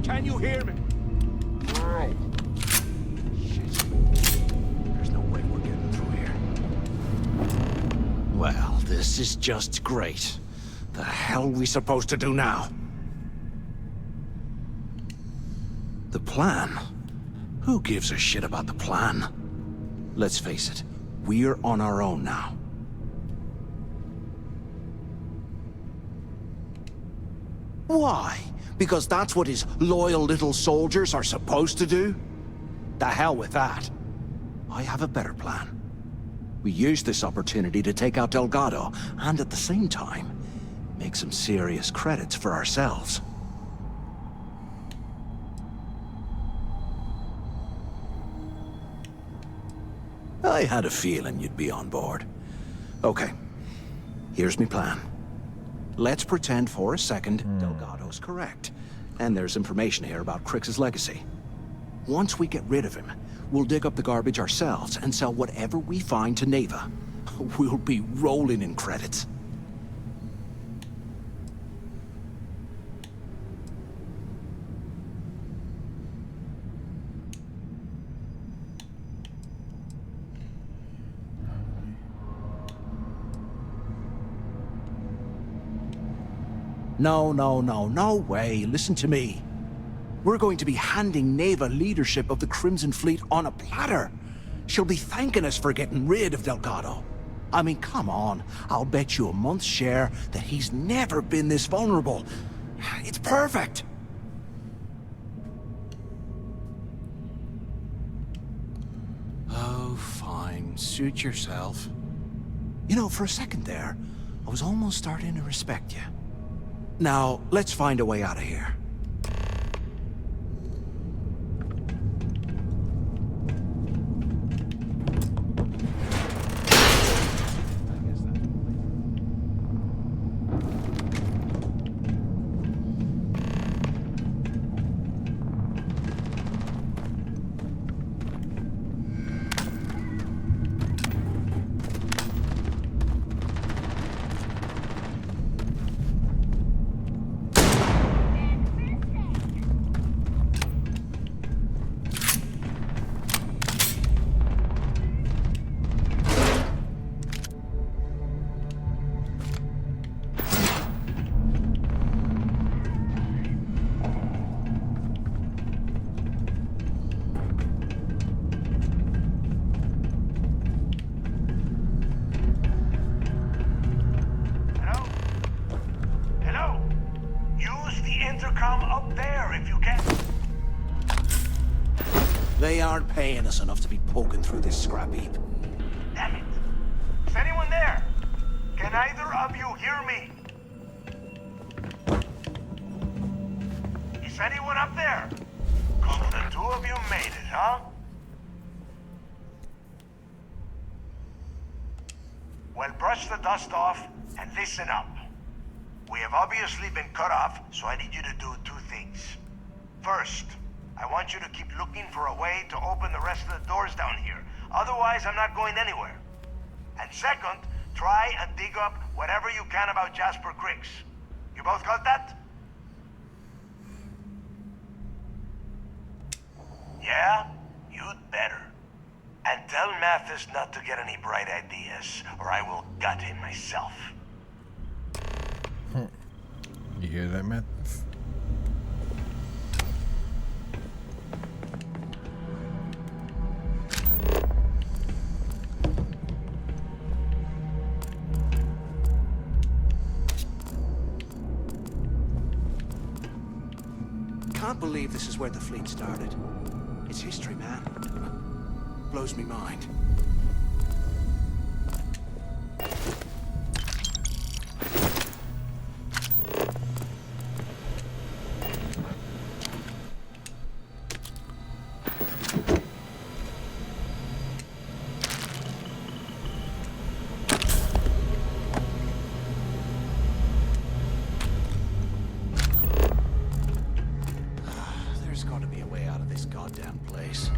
Can you hear me? Right. Shit. There's no way we're getting through here. Well, this is just great. The hell are we supposed to do now? The plan? Who gives a shit about the plan? Let's face it, we're on our own now. Why? Because that's what his loyal little soldiers are supposed to do? The hell with that. I have a better plan. We use this opportunity to take out Delgado, and at the same time, make some serious credits for ourselves. I had a feeling you'd be on board. Okay, here's my plan. Let's pretend for a second Delgado's correct, and there's information here about Crix's legacy. Once we get rid of him, we'll dig up the garbage ourselves and sell whatever we find to Neva. We'll be rolling in credits. No way. Listen to me. We're going to be handing Neva leadership of the Crimson Fleet on a platter. She'll be thanking us for getting rid of Delgado. I mean, come on. I'll bet you a month's share that he's never been this vulnerable. It's perfect. Oh, fine. Suit yourself. You know, for a second there, I was almost starting to respect you. Now, let's find a way out of here. They aren't paying us enough to be poking through this scrap heap. Damn it. Is anyone there? Can either of you hear me? Is anyone up there? So the two of you made it, huh? Well, brush the dust off and listen up. We have obviously been cut off, so I need you to do two things. First, I want you to keep looking for a way to open the rest of the doors down here. Otherwise, I'm not going anywhere. And second, try and dig up whatever you can about Jasper Crix. You both got that? Yeah? You'd better. And tell Mathis not to get any bright ideas, or I will gut him myself. You hear that, Mathis? can't believe this is where the fleet started. It's history, man. Blows me mind. There's got to be a way out of this goddamn place.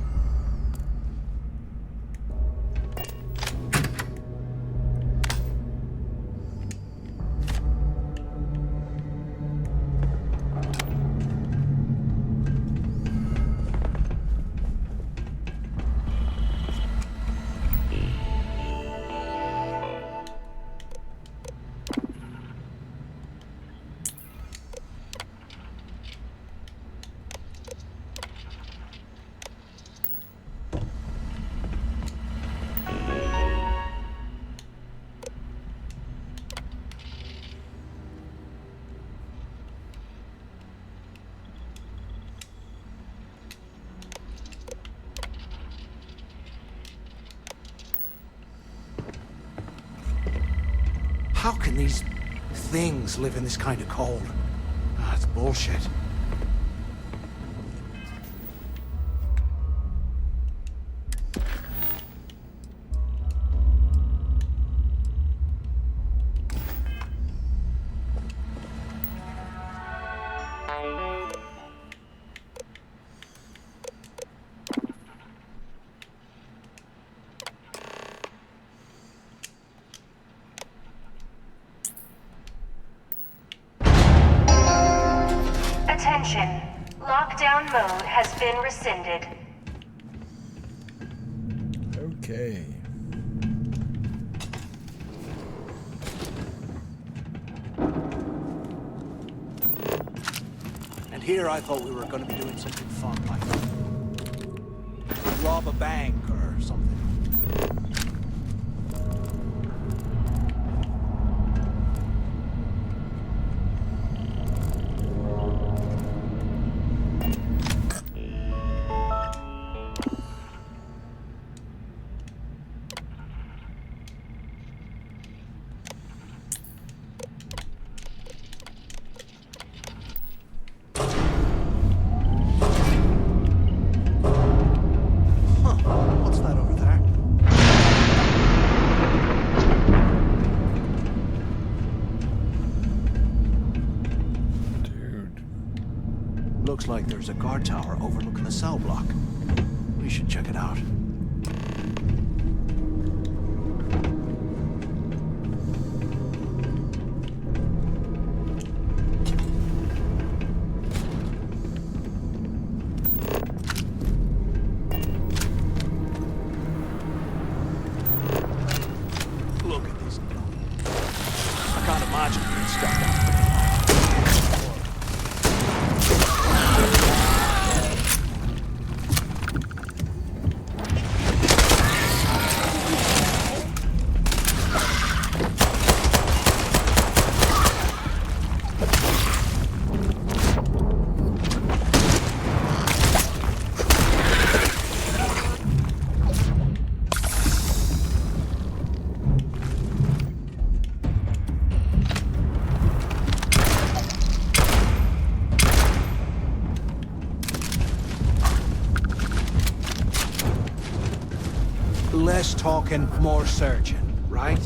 How can these things live in this kind of cold? That's bullshit. Attention. Lockdown mode has been rescinded. Okay. And here I thought we were going to be doing something fun, like rob a bank or something. Looks like there's a guard tower overlooking the cell block. We should check it out. Look at this. I can't imagine being stuck down. Less talking, more searching, right?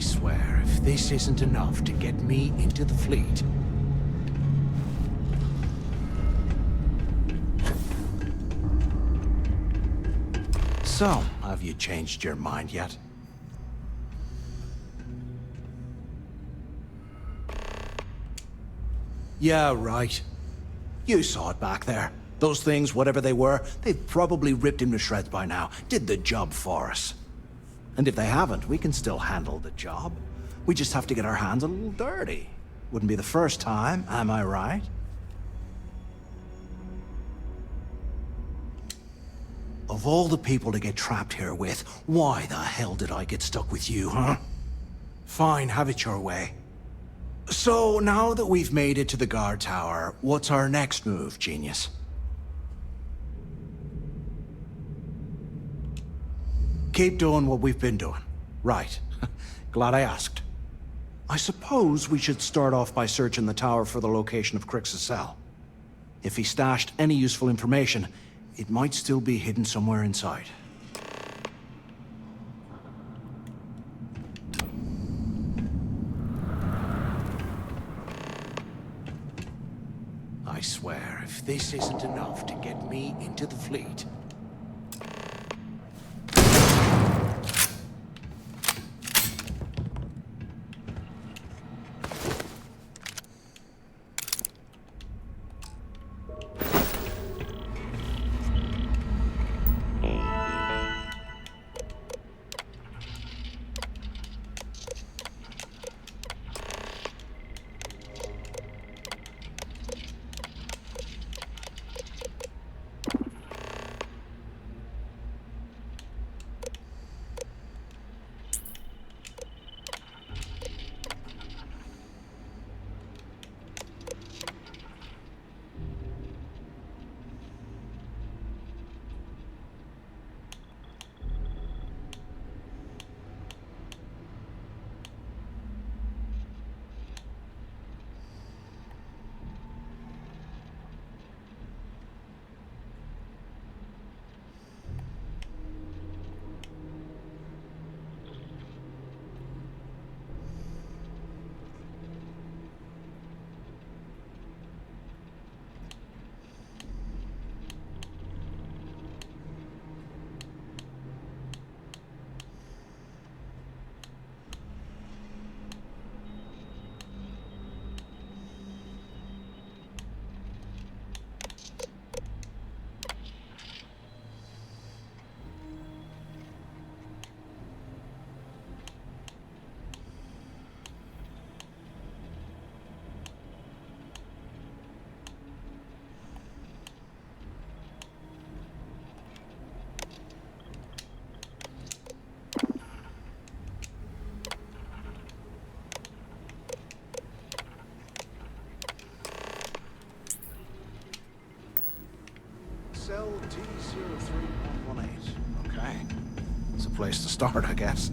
swear, if this isn't enough to get me into the fleet... So, have you changed your mind yet? Yeah, right. You saw it back there. Those things, whatever they were, they've probably ripped him to shreds by now. Did the job for us. And if they haven't, we can still handle the job. We just have to get our hands a little dirty. Wouldn't be the first time, am I right? Of all the people to get trapped here with, why the hell did I get stuck with you, huh? Fine, have it your way. So, now that we've made it to the guard tower, what's our next move, genius? Keep doing what we've been doing. Right. Glad I asked. I suppose we should start off by searching the tower for the location of Crix's cell. If he stashed any useful information, it might still be hidden somewhere inside. I swear, if this isn't enough to get me into the fleet... Cell T03118. Okay. It's a place to start, I guess.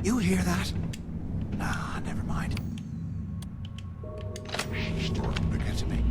You hear that? Nah, never mind. Starting to get to me.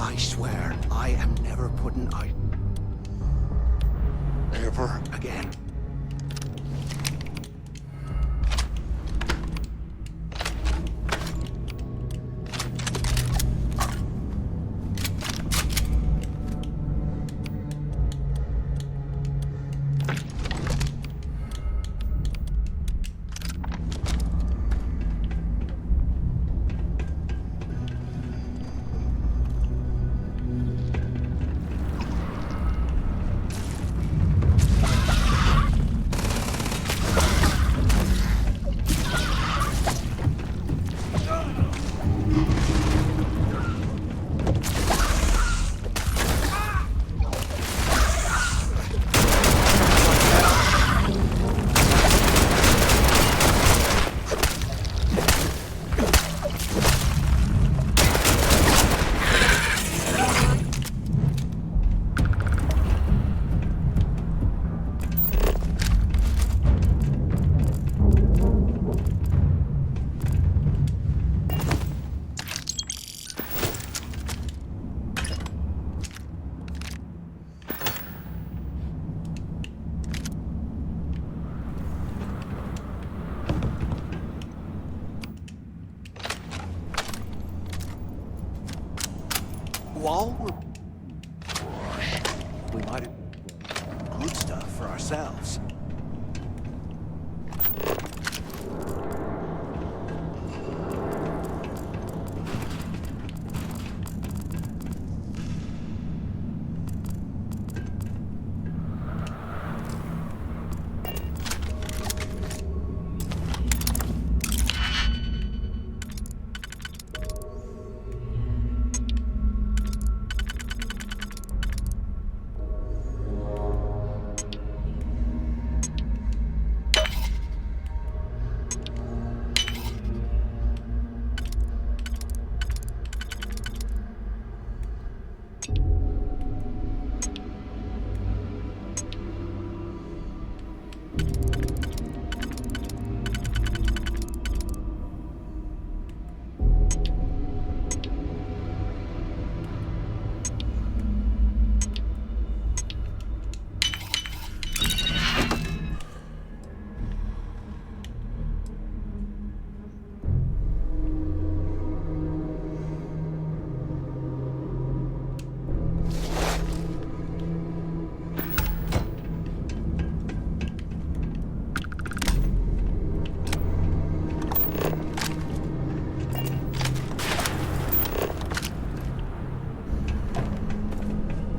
I swear, I am never putting out... ever again. While we might have good stuff for ourselves.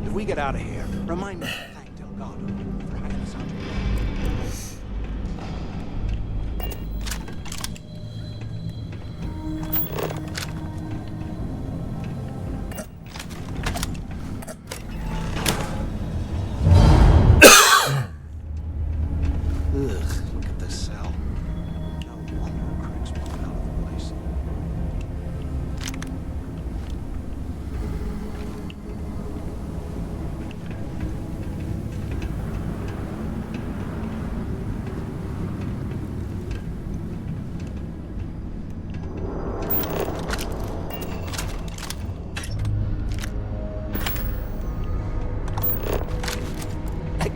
If we get out of here, remind me to thank Delgado for hiding us out. Ugh, look at this cell. No wonder Craig's walked out of the place.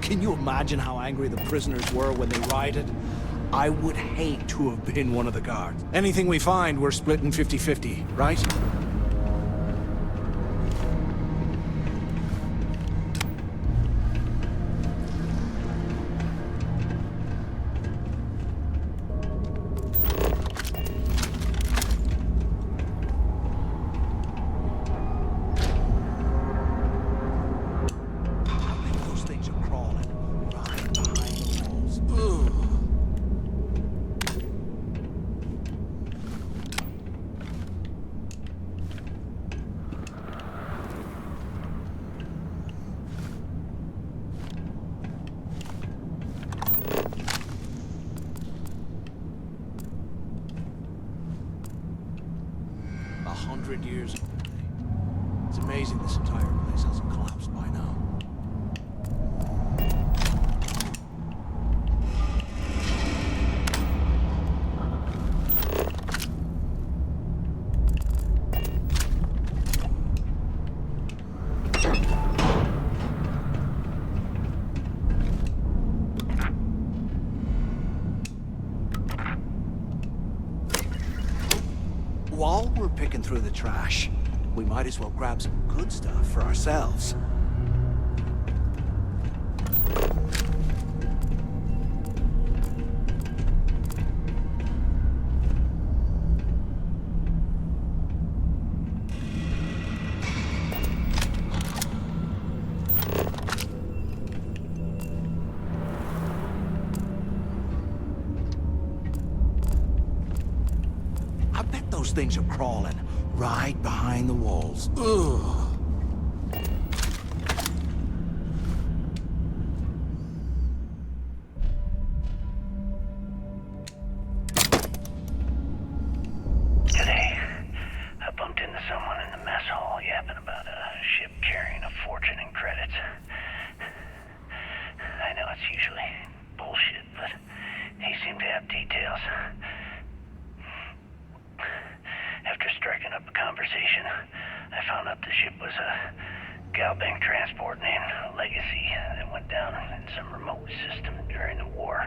Can you imagine how angry the prisoners were when they rioted? I would hate to have been one of the guards. Anything we find, we're splitting 50-50, right? Years. It's amazing this entire place hasn't collapsed by now. checking through the trash. We might as well grab some good stuff for ourselves. I bet those things are crawling right behind the walls. Ugh. Today, I bumped into someone in the mess hall yapping about a ship carrying a fortune in credits. I know it's usually bullshit, but he seemed to have details. After striking up a conversation, I found out the ship was a Galbank transport named Legacy that went down in some remote system during the war.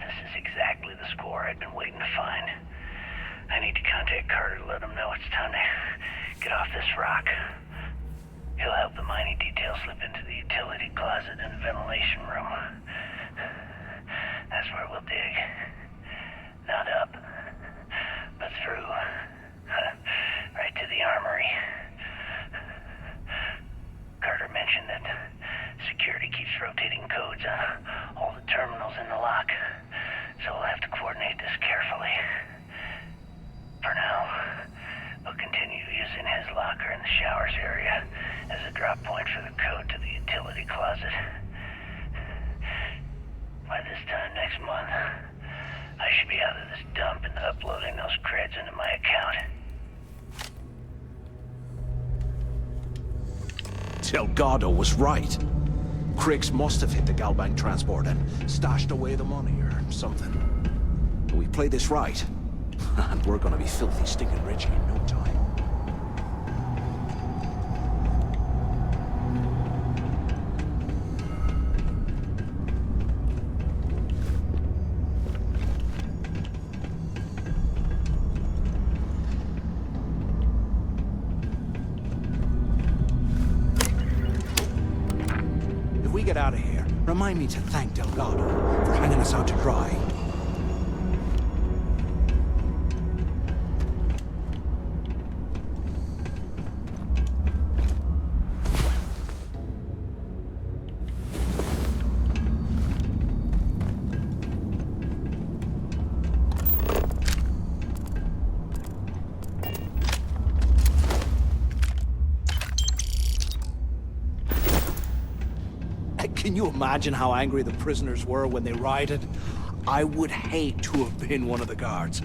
This is exactly the score I'd been waiting to find. I need to contact Carter to let him know it's time to get off this rock. He'll help the mining detail slip into the utility closet in the ventilation room. That's where we'll dig. Not up, but through. Right to the armory. Carter mentioned that security keeps rotating codes on all the terminals in the lock, so we'll have to coordinate this carefully. For now, we'll continue using his locker in the showers area as a drop point for the code to the utility closet. By this time next month, I should be out of this dump and uploading those creds into my account. Delgado was right. Criggs must have hit the Galbank transport and stashed away the money or something. We play this right, and we're gonna be filthy stinking rich in no time. If we get out of here, remind me to thank Delgado for hanging us out to dry. Can you imagine how angry the prisoners were when they rioted? I would hate to have been one of the guards.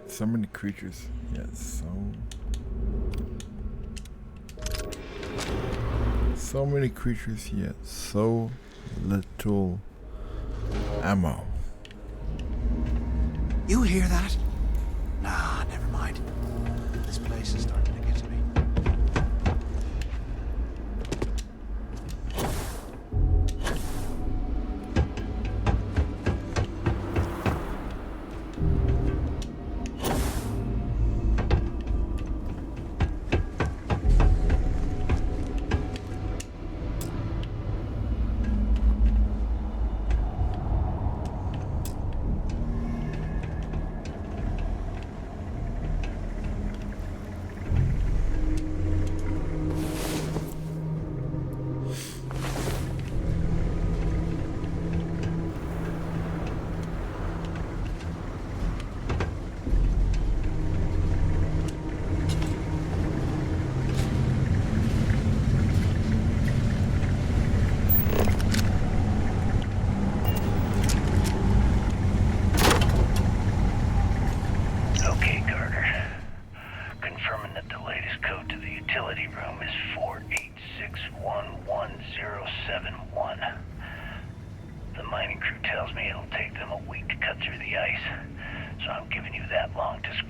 So many creatures, yet so many creatures, yet so little ammo. You hear that? Nah, never mind. This place is starting to get to me.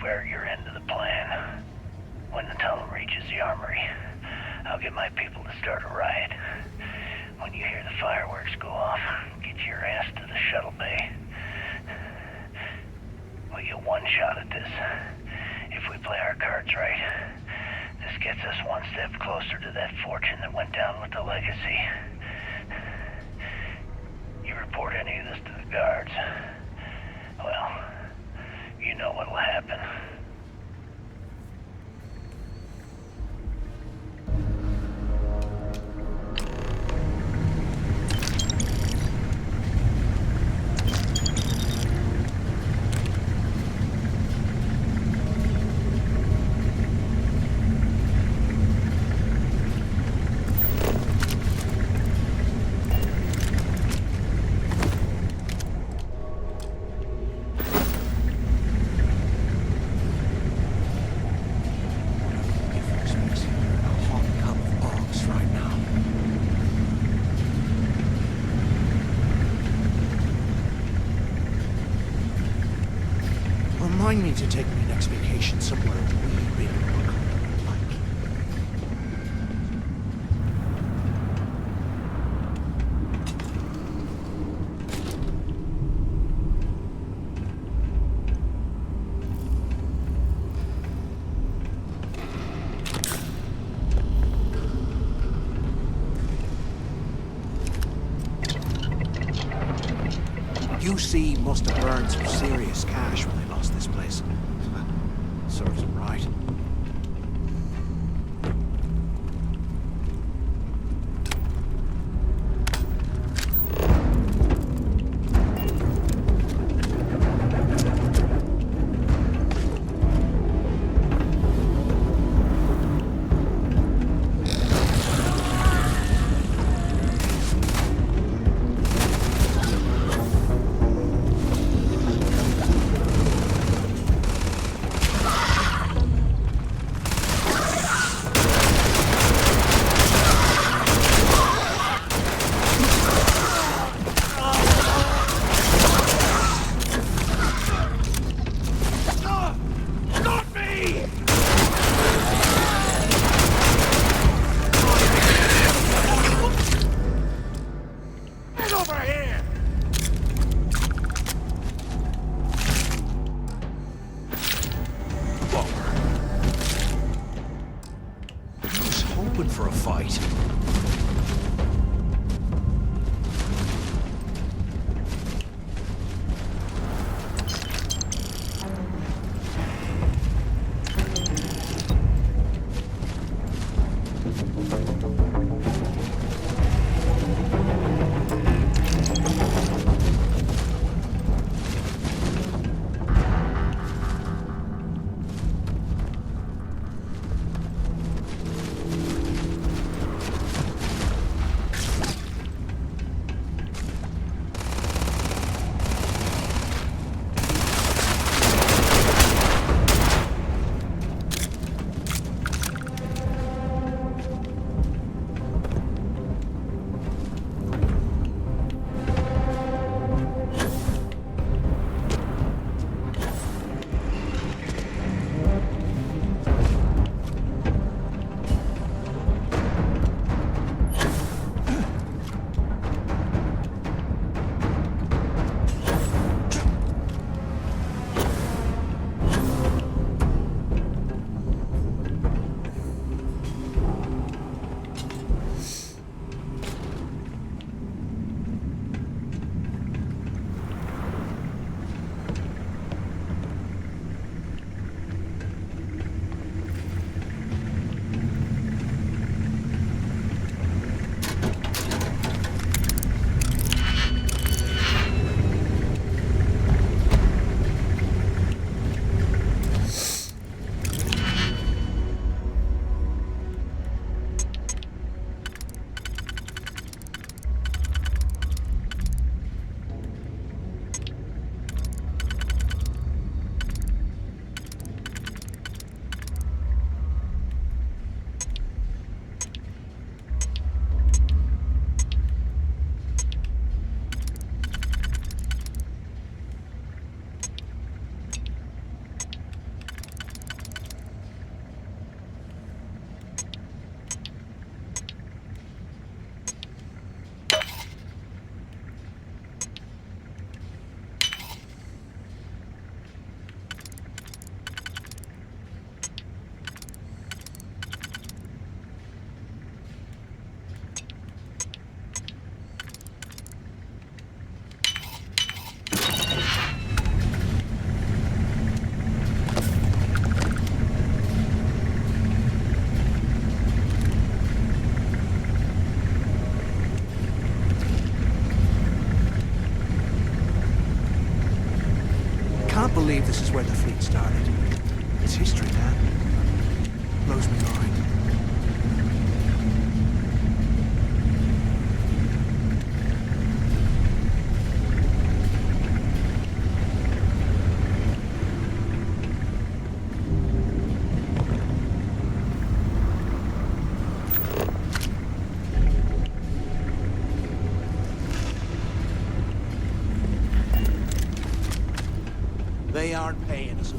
elsewhere, you're into the plan. When the tunnel reaches the armory, I'll get my people to start a riot. When you hear the fireworks go off, get your ass to the shuttle bay. We get one shot at this. If we play our cards right, this gets us one step closer to that fortune that went down with the legacy. You report any of this to the guards, well, you know what'll happen. Remind me to take my next vacation somewhere we really look like. UC must have burned some serious cash when they lost this place. Serves them right. For a fight. can't believe this is where the fleet started. It's history, man. Blows me mind. They aren't paying us.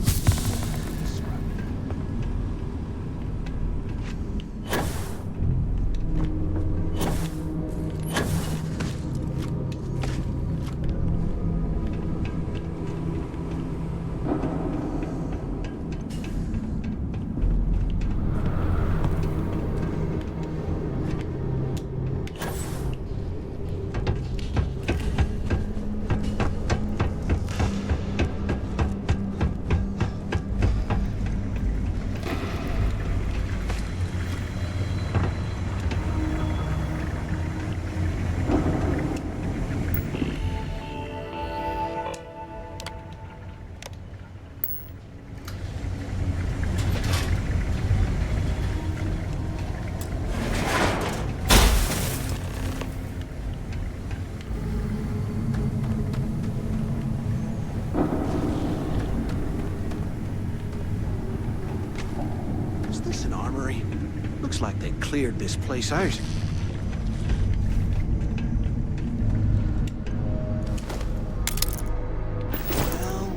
Like they cleared this place out.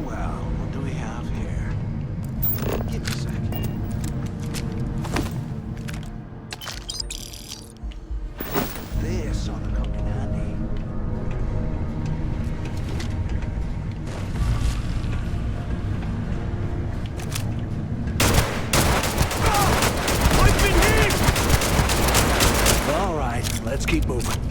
Well, what do we have here? Give me a sec. This ought to come in handy. Let's keep moving.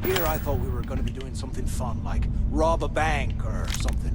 Here I thought we were going to be doing something fun, like rob a bank or something.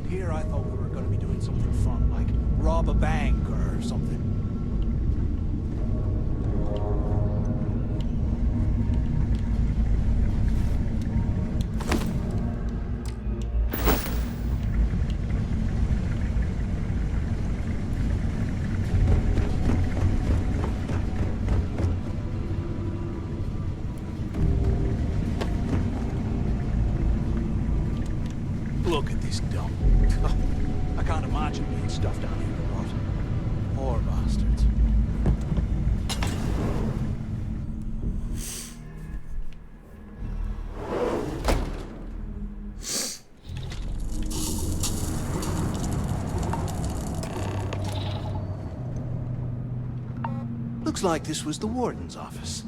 Here I thought we were going to be doing something fun, like rob a bank or something. Look at this dump. I can't imagine being stuffed down here a lot. Poor bastards. Looks like this was the warden's office.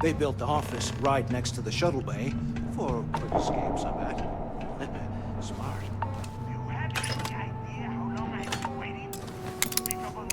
They built the office right next to the shuttle bay for quick escapes, I bet. Smart. You have any idea how long I have been waiting? Pick up on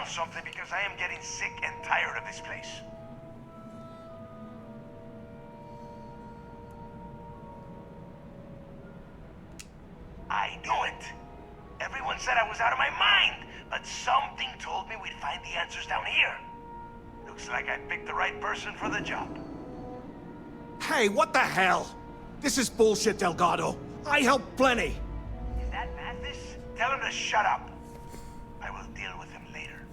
something because I am getting sick and tired of this place. I knew it. Everyone said I was out of my mind, but something told me we'd find the answers down here. Looks like I picked the right person for the job. Hey, what the hell? This is bullshit, Delgado. I helped plenty. Is that Mathis? Tell him to shut up. I will deal with him later.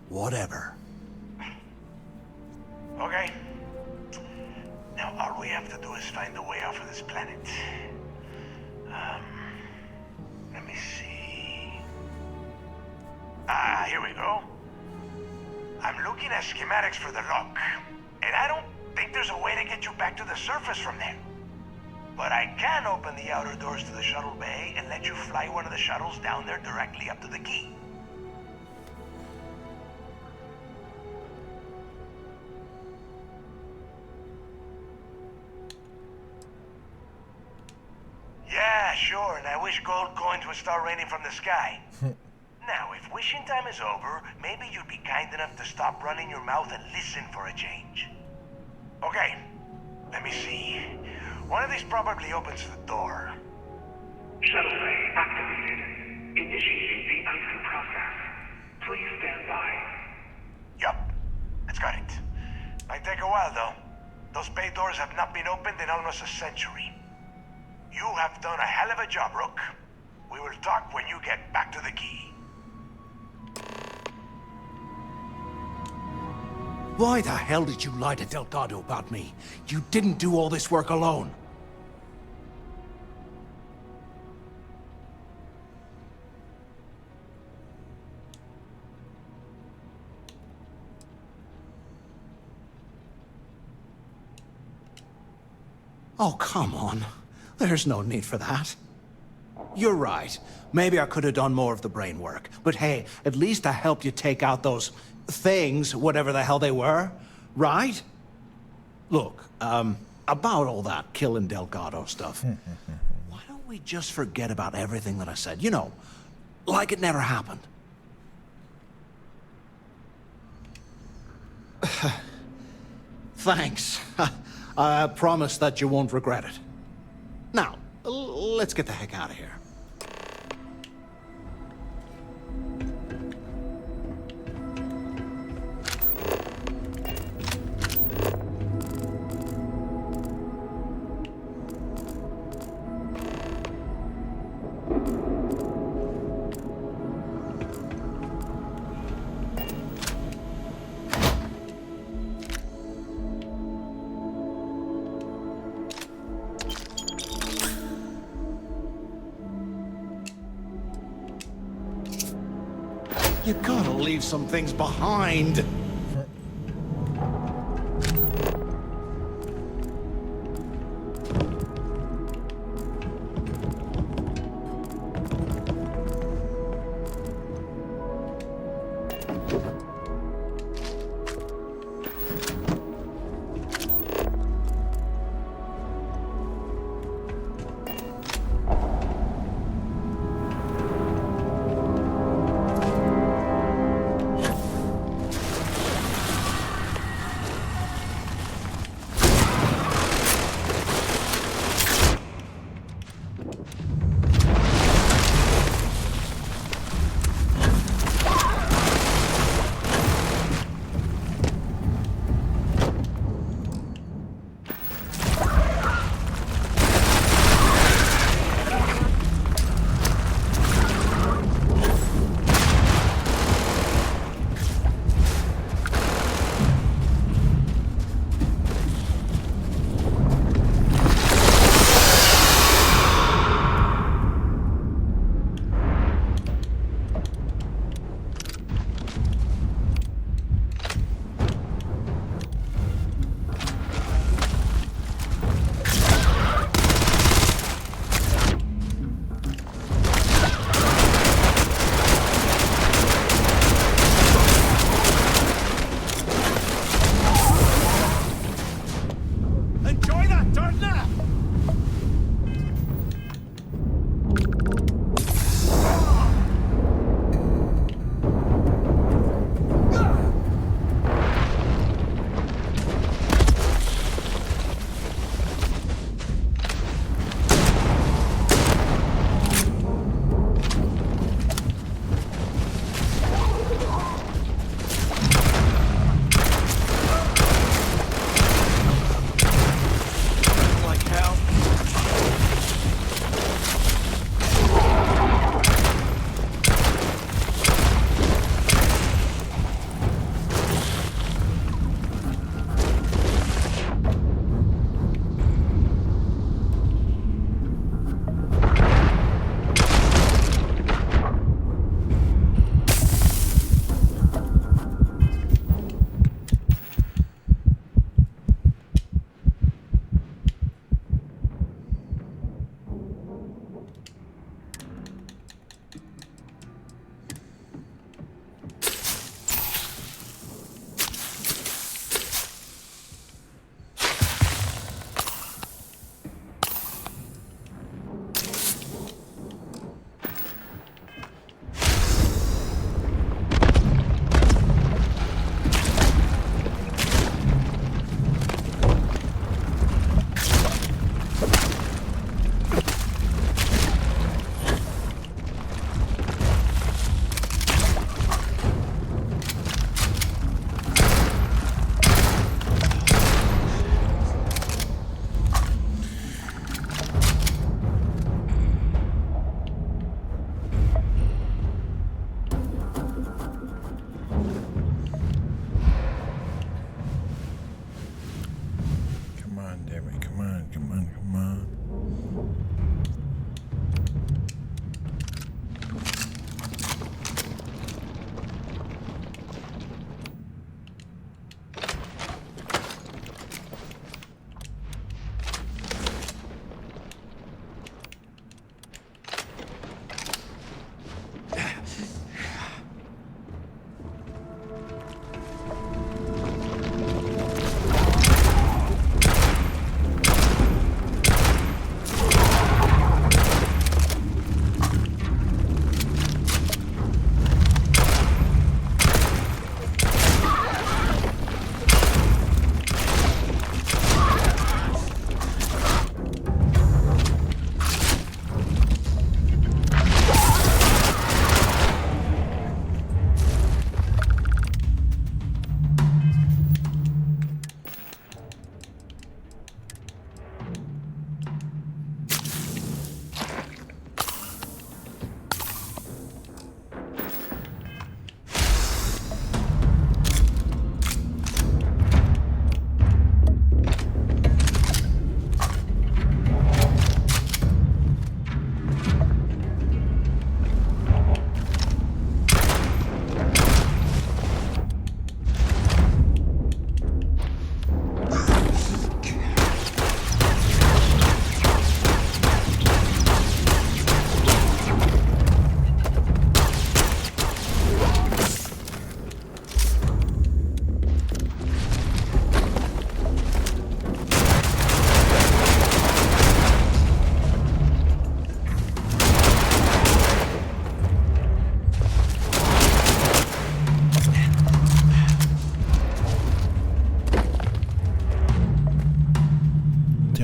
Whatever. Okay. Now all we have to do is find the way off of this planet. Let me see. Here we go. I'm looking at schematics for the lock. and I don't think there's a way to get you back to the surface from there. But I can open the outer doors to the shuttle bay and let you fly one of the shuttles down there directly up to the key. Yeah, sure, and I wish gold coins would start raining from the sky. Now, if wishing time is over, maybe you'd be kind enough to stop running your mouth and listen for a change. Okay, let me see. One of these probably opens the door. Shuttle bay activated. Initiating the icing process. Please stand by. Yup, that's got it. Might take a while, though. Those bay doors have not been opened in almost a century. You have done a hell of a job, Rook. We will talk when you get back to the key. Why the hell did you lie to Delgado about me? You didn't do all this work alone. Oh, come on. There's no need for that. You're right. Maybe I could have done more of the brain work. But hey, at least I helped you take out those things, whatever the hell they were, right? Look, about all that killing Delgado stuff, why don't we just forget about everything that I said? You know, like it never happened. Thanks. I promise that you won't regret it. Now, let's get the heck out of here. You gotta leave some things behind.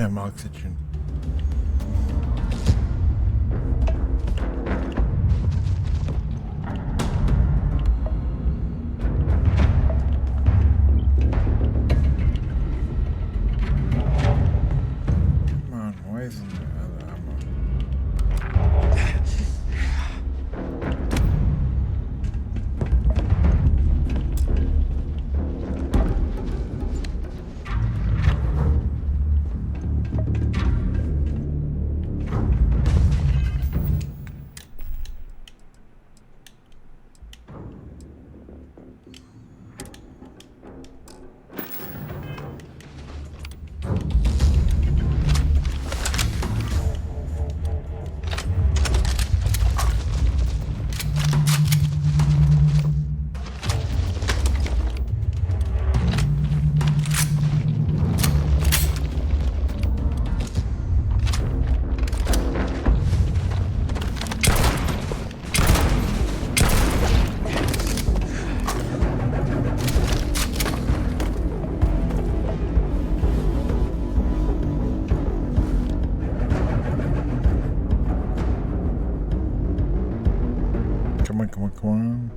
Damn oxygen. Come on, why isn't there other ammo? Come on, come on, come on.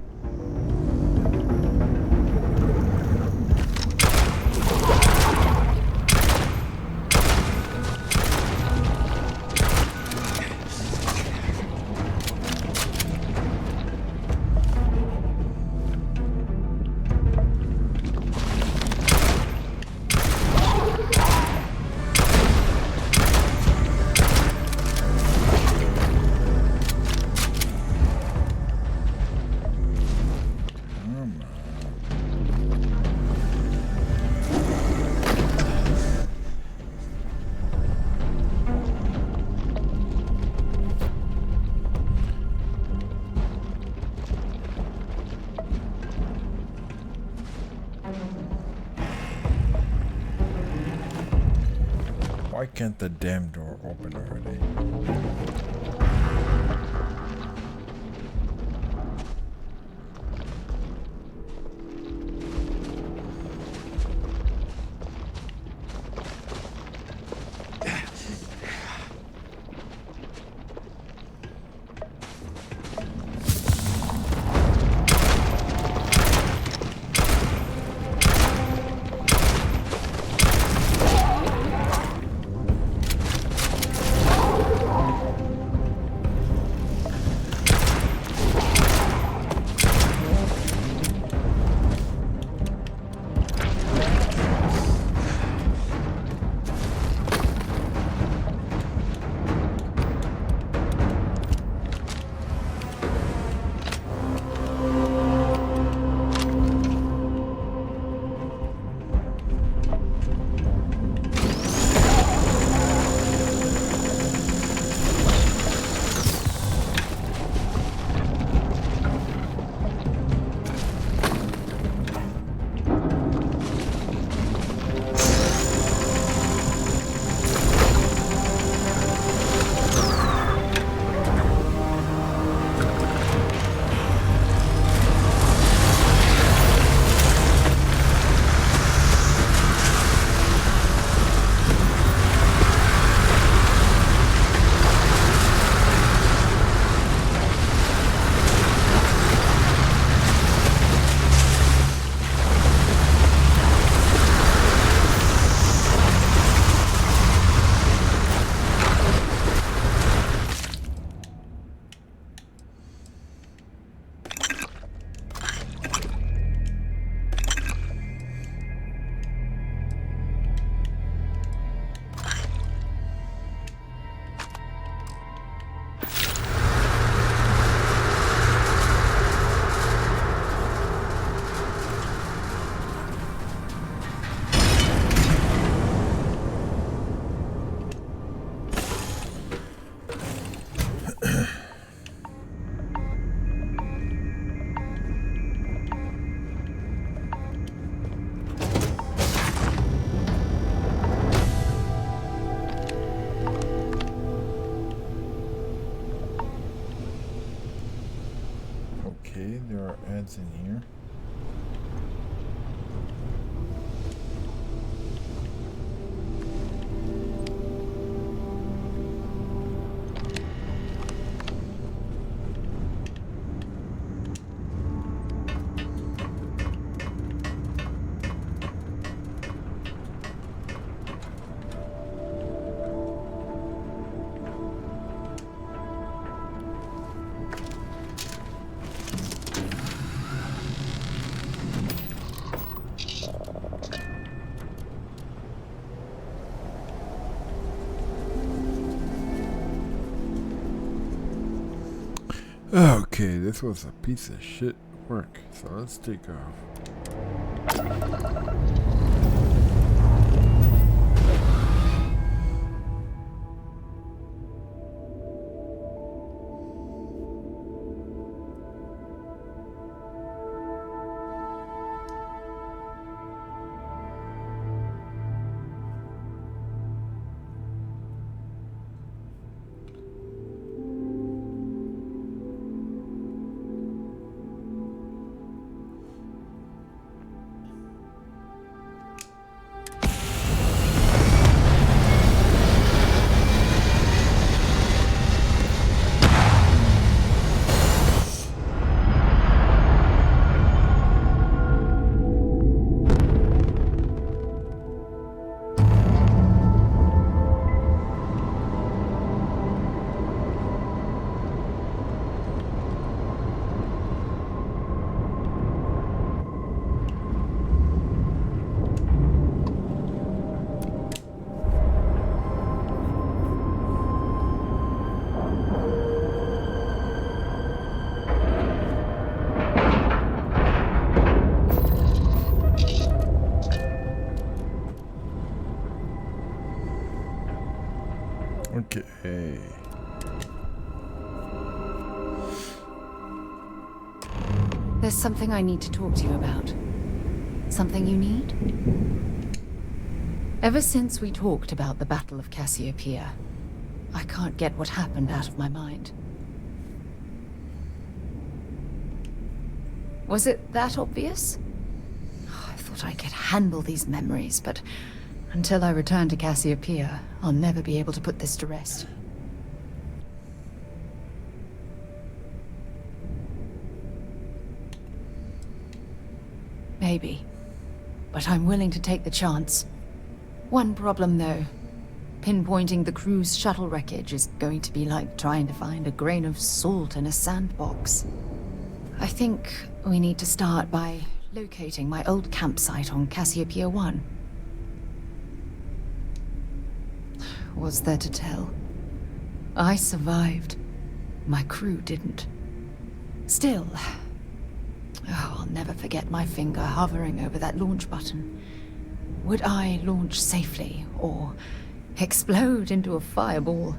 Why can't the damn door open already? Okay, there are ads in here. Okay, this was a piece of shit work, so let's take off. Okay. There's something I need to talk to you about. Something you need? Ever since we talked about the Battle of Cassiopeia, I can't get what happened out of my mind. Was it that obvious? I thought I could handle these memories, but until I return to Cassiopeia, I'll never be able to put this to rest. Maybe. But I'm willing to take the chance. One problem, though. Pinpointing the crew's shuttle wreckage is going to be like trying to find a grain of salt in a sandbox. I think we need to start by locating my old campsite on Cassiopeia 1. What's there to tell? I survived. My crew didn't. Still, I'll never forget my finger hovering over that launch button. Would I launch safely, or explode into a fireball?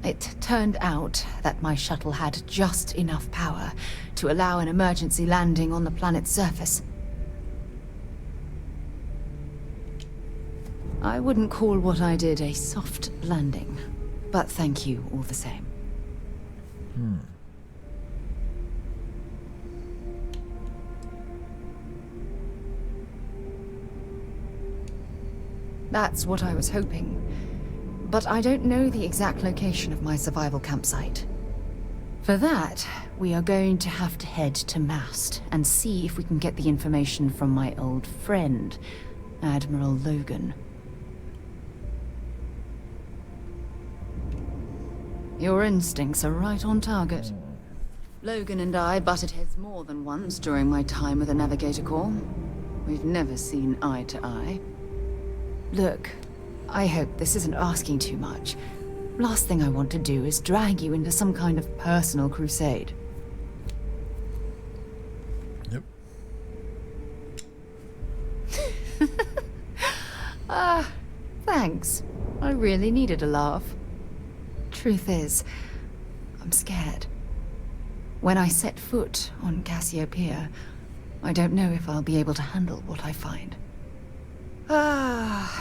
It turned out that my shuttle had just enough power to allow an emergency landing on the planet's surface. I wouldn't call what I did a soft landing, but thank you all the same. That's what I was hoping. But I don't know the exact location of my survival campsite. For that, we are going to have to head to Mast and see if we can get the information from my old friend, Admiral Logan. Your instincts are right on target. Logan and I butted heads more than once during my time with the Navigator Corps. We've never seen eye to eye. Look, I hope this isn't asking too much. Last thing I want to do is drag you into some kind of personal crusade. Yep. Thanks. I really needed a laugh. Truth is, I'm scared. When I set foot on Cassiopeia, I don't know if I'll be able to handle what I find.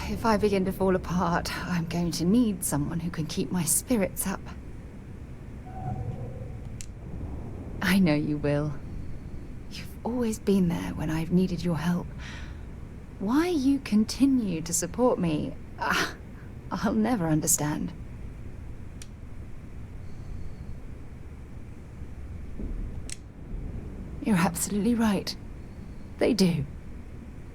If I begin to fall apart, I'm going to need someone who can keep my spirits up. I know you will. You've always been there when I've needed your help. Why you continue to support me, I'll never understand. You're absolutely right. They do.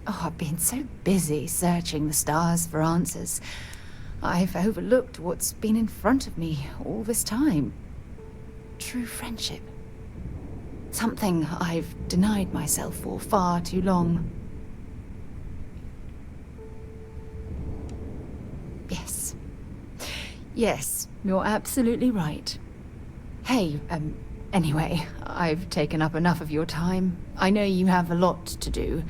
Oh, I've been so busy searching the stars for answers. I've overlooked what's been in front of me all this time. True friendship. Something I've denied myself for far too long. Yes, you're absolutely right. Hey, Anyway, I've taken up enough of your time. I know you have a lot to do.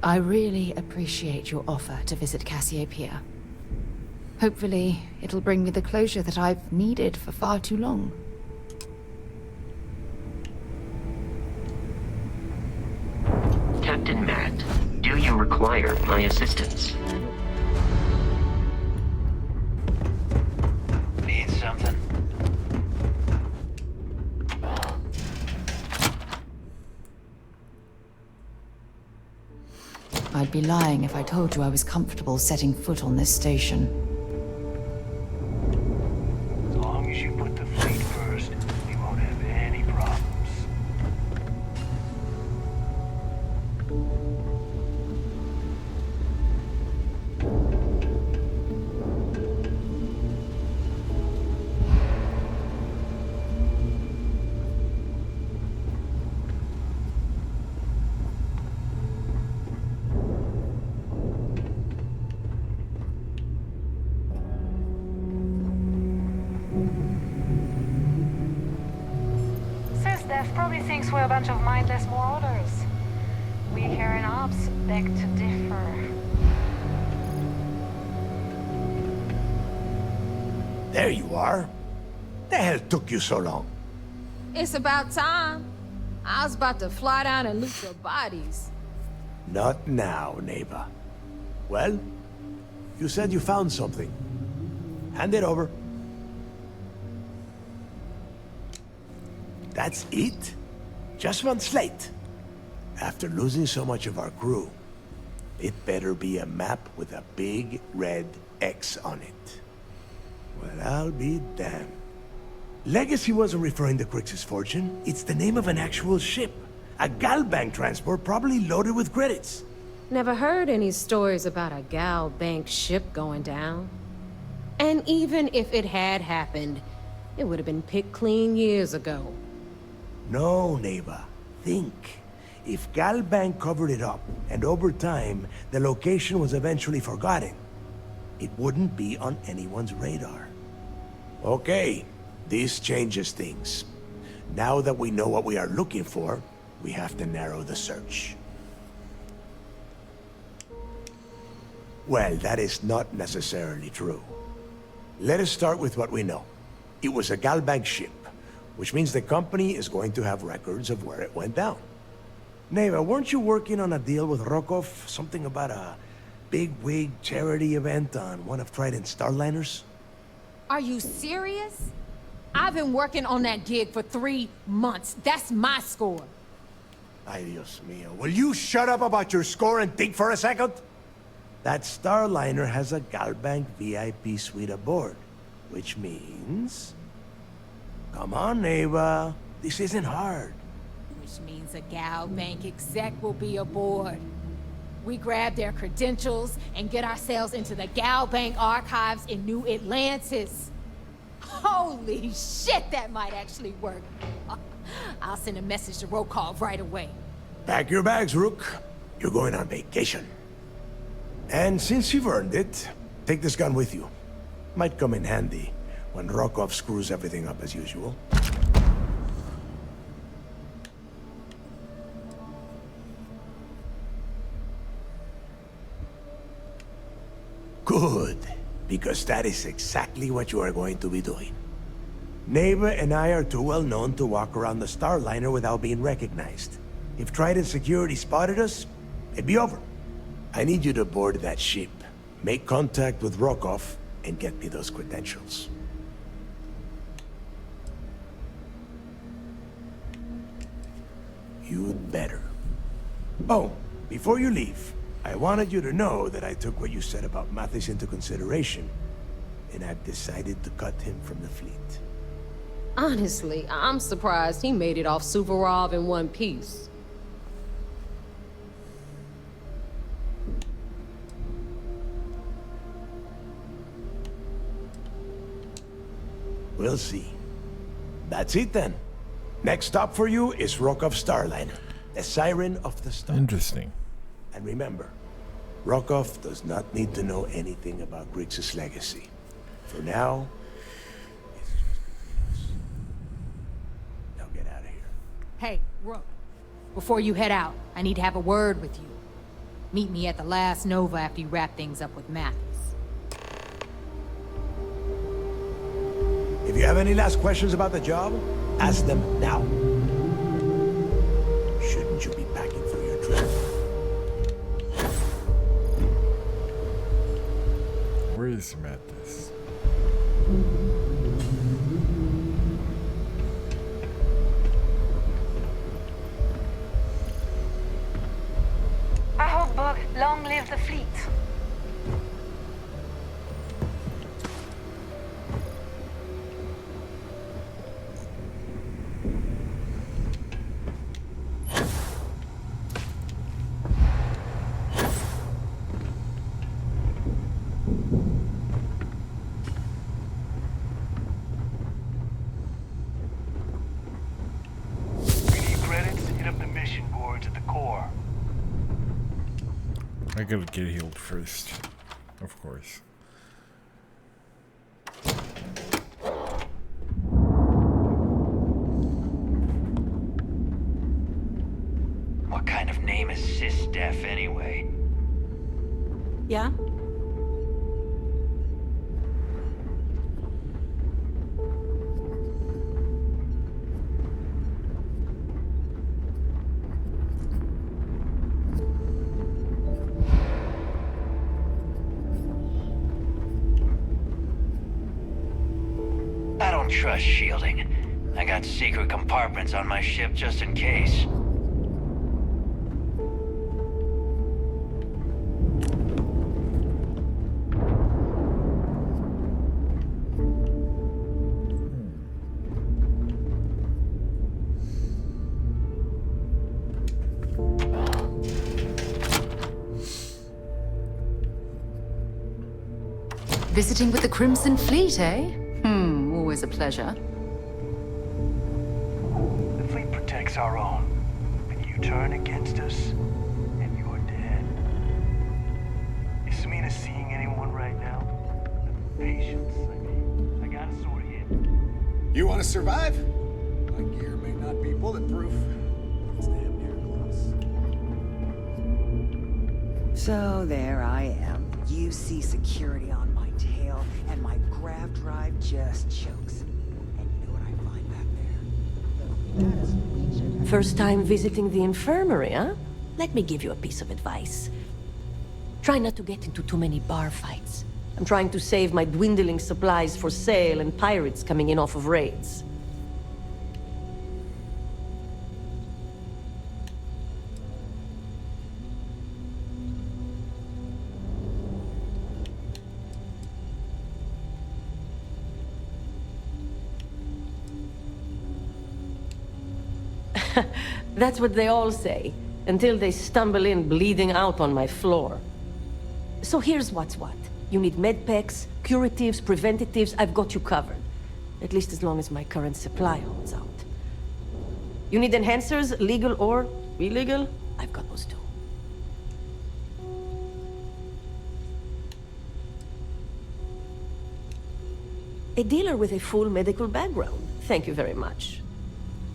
I really appreciate your offer to visit Cassiopeia. Hopefully, it'll bring me the closure that I've needed for far too long. Captain Matt, do you require my assistance? Need something? I'd be lying if I told you I was comfortable setting foot on this station. As long as you put the fleet first, we won't have any problems. Sysdef probably thinks we're a bunch of mindless marauders. We here in Ops beg to differ. There you are. The hell took you so long? It's about time. I was about to fly down and loot your bodies. Not now, neighbor. Well, you said you found something. Hand it over. That's it? Just one slate. After losing so much of our crew, it better be a map with a big red X on it. Well, I'll be damned. Legacy wasn't referring to Crix's fortune. It's the name of an actual ship. A Galbank transport probably loaded with credits. Never heard any stories about a Gal Bank ship going down. And even if it had happened, it would have been picked clean years ago. No, neighbor. Think. If Galbank covered it up, and over time, the location was eventually forgotten, it wouldn't be on anyone's radar. Okay, this changes things. Now that we know what we are looking for, we have to narrow the search. Well, that is not necessarily true. Let us start with what we know. It was a Galbank ship, which means the company is going to have records of where it went down. Neva, weren't you working on a deal with Rokov? Something about a big-wig charity event on one of Trident's Starliners? Are you serious? I've been working on that gig for 3 months. That's my score. Ay, Dios mío. Will you shut up about your score and think for a second? That Starliner has a Galbank VIP suite aboard, which means... Come on, Neva. This isn't hard. Which means a Gal Bank exec will be aboard. We grab their credentials and get ourselves into the Gal Bank archives in New Atlantis. Holy shit, that might actually work. I'll send a message to Rokov right away. Pack your bags, Rook. You're going on vacation. And since you've earned it, take this gun with you. Might come in handy when Rokov screws everything up as usual. Good, because that is exactly what you are going to be doing. Neva and I are too well known to walk around the Starliner without being recognized. If Trident Security spotted us, it'd be over. I need you to board that ship, make contact with Rokov, and get me those credentials. You'd better. Oh, before you leave, I wanted you to know that I took what you said about Mathis into consideration, and I've decided to cut him from the fleet. Honestly, I'm surprised he made it off Suvorov in one piece. We'll see. That's it then. Next stop for you is Rokov Starliner, the Siren of the Stars. Interesting. And remember, Rokov does not need to know anything about Grixis legacy. For now, Hey, Rook. Before you head out, I need to have a word with you. Meet me at the last Nova after you wrap things up with Mathis. If you have any last questions about the job, ask them now. Shouldn't you be packing for your trip? Where is Mathis? I hope, Bug, long live the fleet. I gotta get healed first, of course. What kind of name is Sysdef anyway? Yeah? I don't trust shielding. I got secret compartments on my ship just in case. Visiting with the Crimson Fleet, eh? Always a pleasure. The fleet protects our own. But you turn against us, and you're dead. Is Samina seeing anyone right now? Patience, I gotta sort him. You want to survive? My gear may not be bulletproof. It's damn near close. So there I am. UC security on my tail, and my grav drive just chokes. And you know what I find back there? First time visiting the infirmary, huh? Let me give you a piece of advice. Try not to get into too many bar fights. I'm trying to save my dwindling supplies for sale and pirates coming in off of raids. That's what they all say, until they stumble in bleeding out on my floor. So here's what's what. You need medpacks, curatives, preventatives, I've got you covered. At least as long as my current supply holds out. You need enhancers, legal or illegal? I've got those too. A dealer with a full medical background. Thank you very much.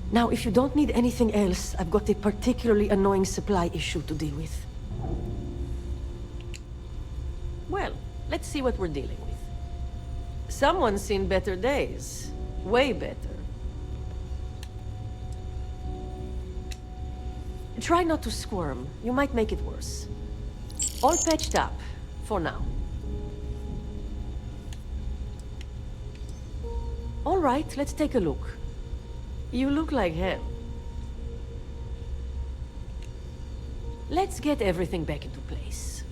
Now, if you don't need anything else, I've got a particularly annoying supply issue to deal with. Well, let's see what we're dealing with. Someone's seen better days. Way better. Try not to squirm. You might make it worse. All patched up, for now. All right, let's take a look. You look like hell. Let's get everything back into place.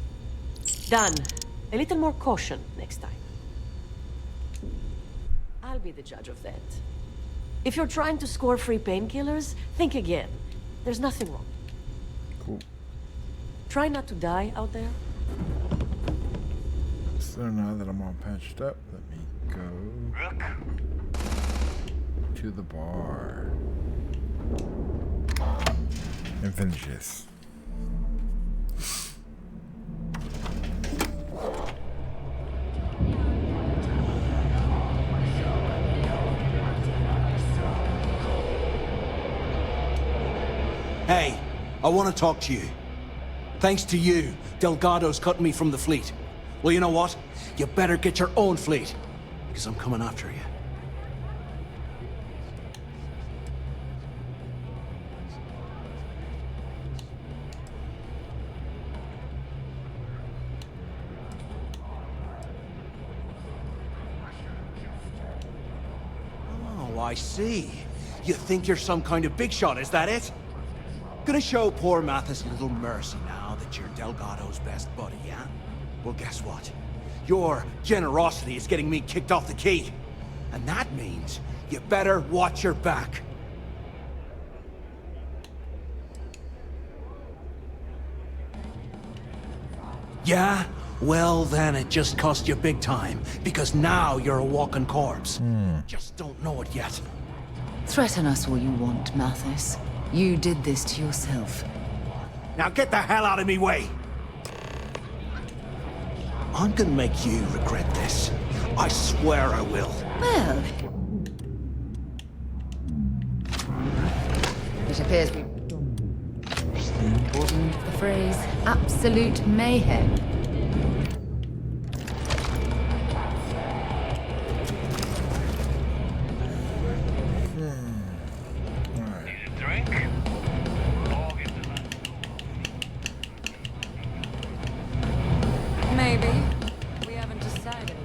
Done. A little more caution next time. I'll be the judge of that. If you're trying to score free painkillers, think again. There's nothing wrong. Cool. Try not to die out there. So now that I'm all patched up, let me go to the bar and finish this. Hey, I want to talk to you. Thanks to you, Delgado's cutting me from the fleet. Well, you know what? You better get your own fleet, because I'm coming after you. Oh, I see. You think you're some kind of big shot, is that it? Gonna show poor Mathis a little mercy now that you're Delgado's best buddy, yeah? Well, guess what? Your generosity is getting me kicked off the key. And that means you better watch your back. Yeah? Well, then it just cost you big time, because now you're a walking corpse. Just don't know it yet. Threaten us all you want, Mathis. You did this to yourself. Now get the hell out of me way! I'm gonna make you regret this. I swear I will. Well... It appears we... Pardon the phrase, absolute mayhem. Maybe. We haven't decided.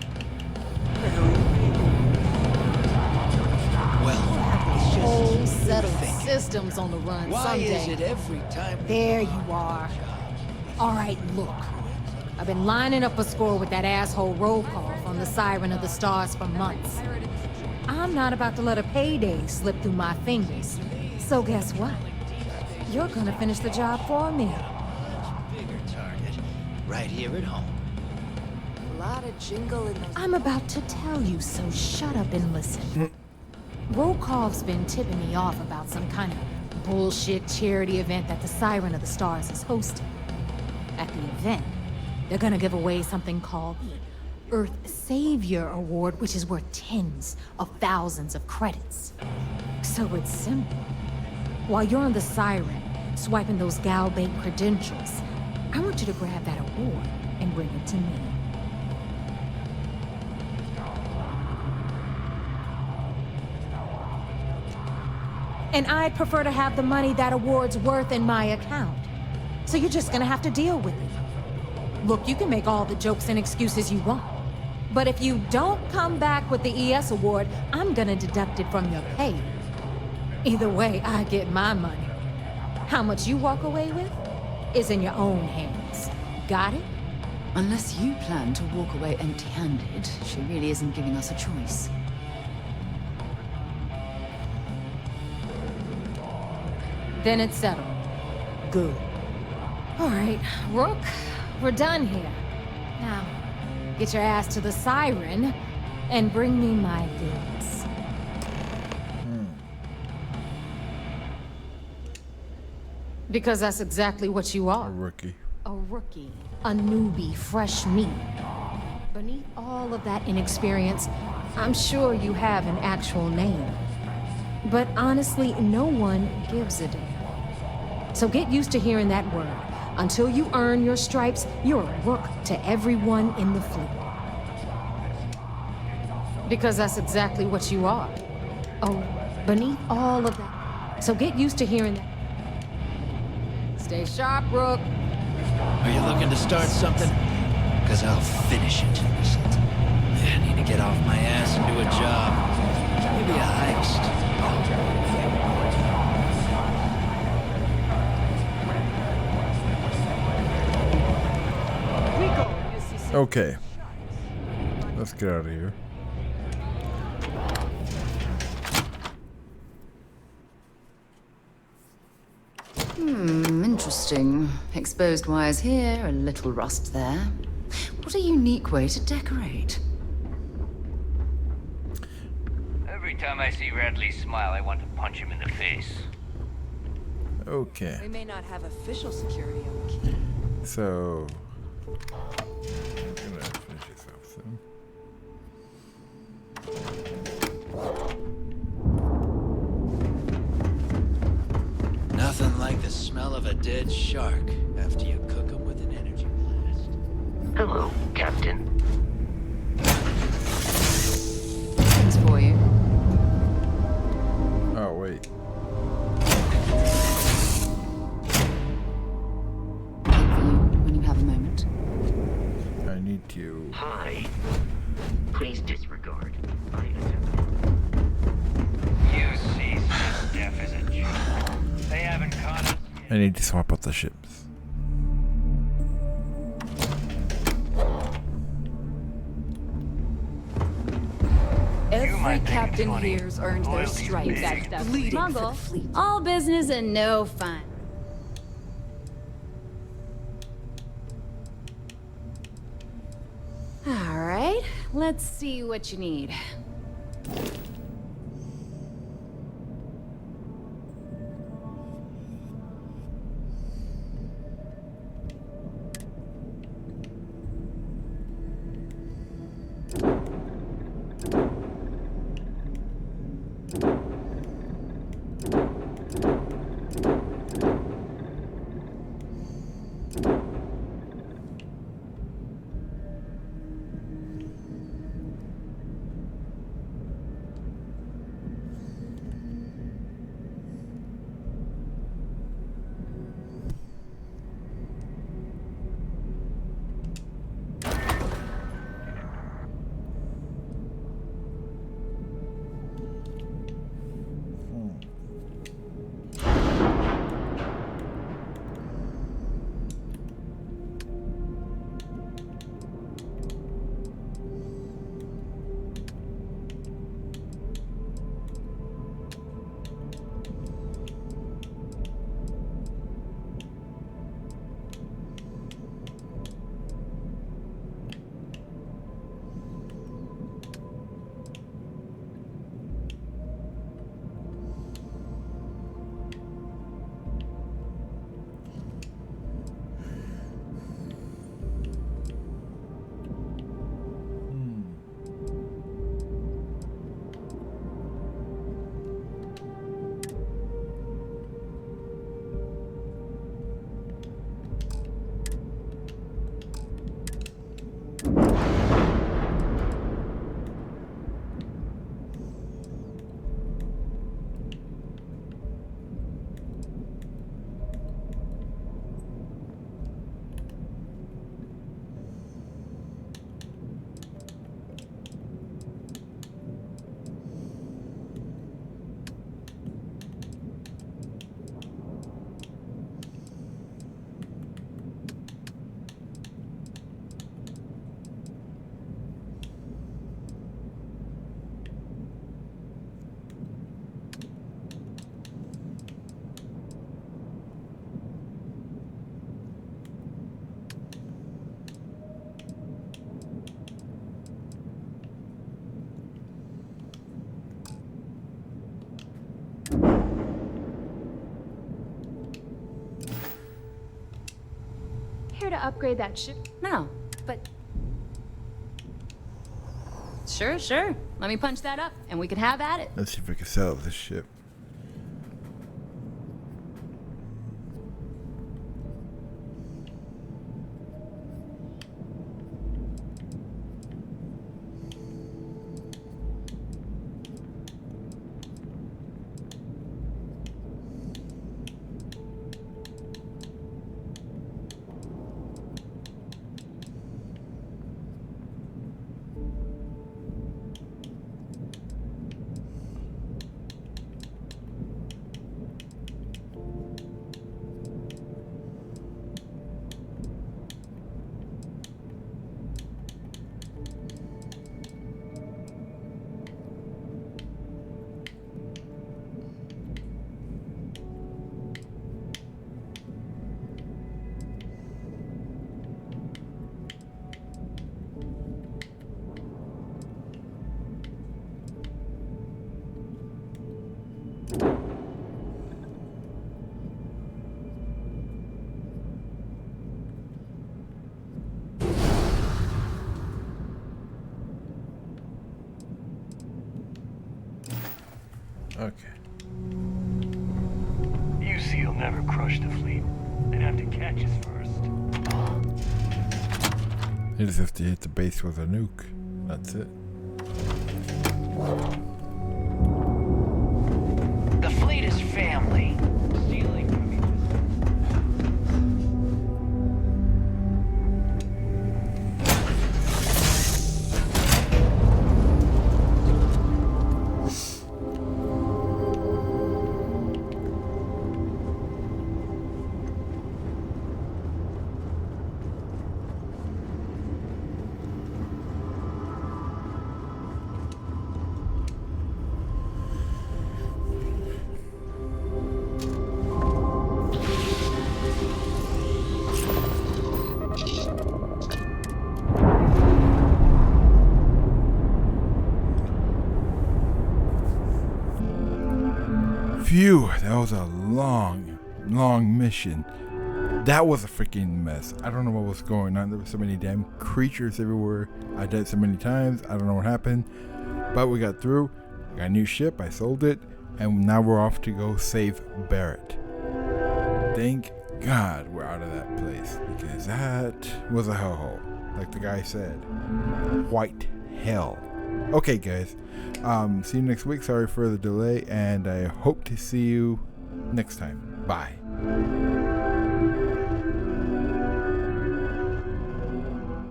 Whole set of systems on the run Why someday. is it every time? There you are. All right, look. I've been lining up a score with that asshole roll call from the Siren of the Stars for months. I'm not about to let a payday slip through my fingers. So guess what? You're gonna finish the job for me. Bigger target, right here at home. A lot of jingle in those... I'm about to tell you, so shut up and listen. Rokov's been tipping me off about some kind of bullshit charity event that the Siren of the Stars is hosting. At the event, they're gonna give away something called the Earth Savior Award, which is worth tens of thousands of credits. So it's simple. While you're on the Siren, swiping those gal-bait credentials, I want you to grab that award and bring it to me. And I'd prefer to have the money that award's worth in my account. So you're just gonna have to deal with it. Look, you can make all the jokes and excuses you want. But if you don't come back with the ES award, I'm gonna deduct it from your pay. Either way, I get my money. How much you walk away with is in your own hands. Got it? Unless you plan to walk away empty-handed, she really isn't giving us a choice. Then it's settled. Good. All right, Rook, we're done here. Now, get your ass to the Siren and bring me my goods. Because that's exactly what you are. A rookie. A rookie. A newbie, fresh meat. Beneath all of that inexperience, I'm sure you have an actual name. But honestly, no one gives a damn. So get used to hearing that word. Until you earn your stripes, you're a rook to everyone in the fleet. Because that's exactly what you are. Oh, beneath all of that. So get used to hearing that. Stay sharp, Rook. Are you looking to start something? Because I'll finish it. I need to get off my ass and do a job. Maybe a heist. Okay. Let's get out of here. Interesting. Exposed wires here, a little rust there. What a unique way to decorate. Every time I see Radley smile, I want to punch him in the face. Okay. We may not have official security on the key. So... I'm gonna finish this off soon. Nothing like the dead shark after you cook him with an energy blast. Hello, Captain. Things for you. Oh, wait. When you have a moment. I need to. Hi. Please disregard. I You see, Death is a joke. They haven't caught us. I need to swap out the ships. Every captain here's earned their stripes. That's bleeding Muggle. All business and no fun. All right, let's see what you need. Here to upgrade that ship? No, but... Sure. Let me punch that up, and we can have at it. Let's see if I can sell this ship. You see, you'll never crush the fleet. They'd have to catch us first. You just have to hit the base with a nuke. That's it. The fleet is family. Stealing from each Phew, that was a long mission. That was a freaking mess. I don't know what was going on. There were so many damn creatures everywhere. I died so many times. I don't know what happened. But we got through. We got a new ship. I sold it. And now we're off to go save Barrett. Thank God we're out of that place. Because that was a hellhole. Like the guy said. White hell. Okay, guys. See you next week. Sorry for the delay. And I hope to see you next time. Bye.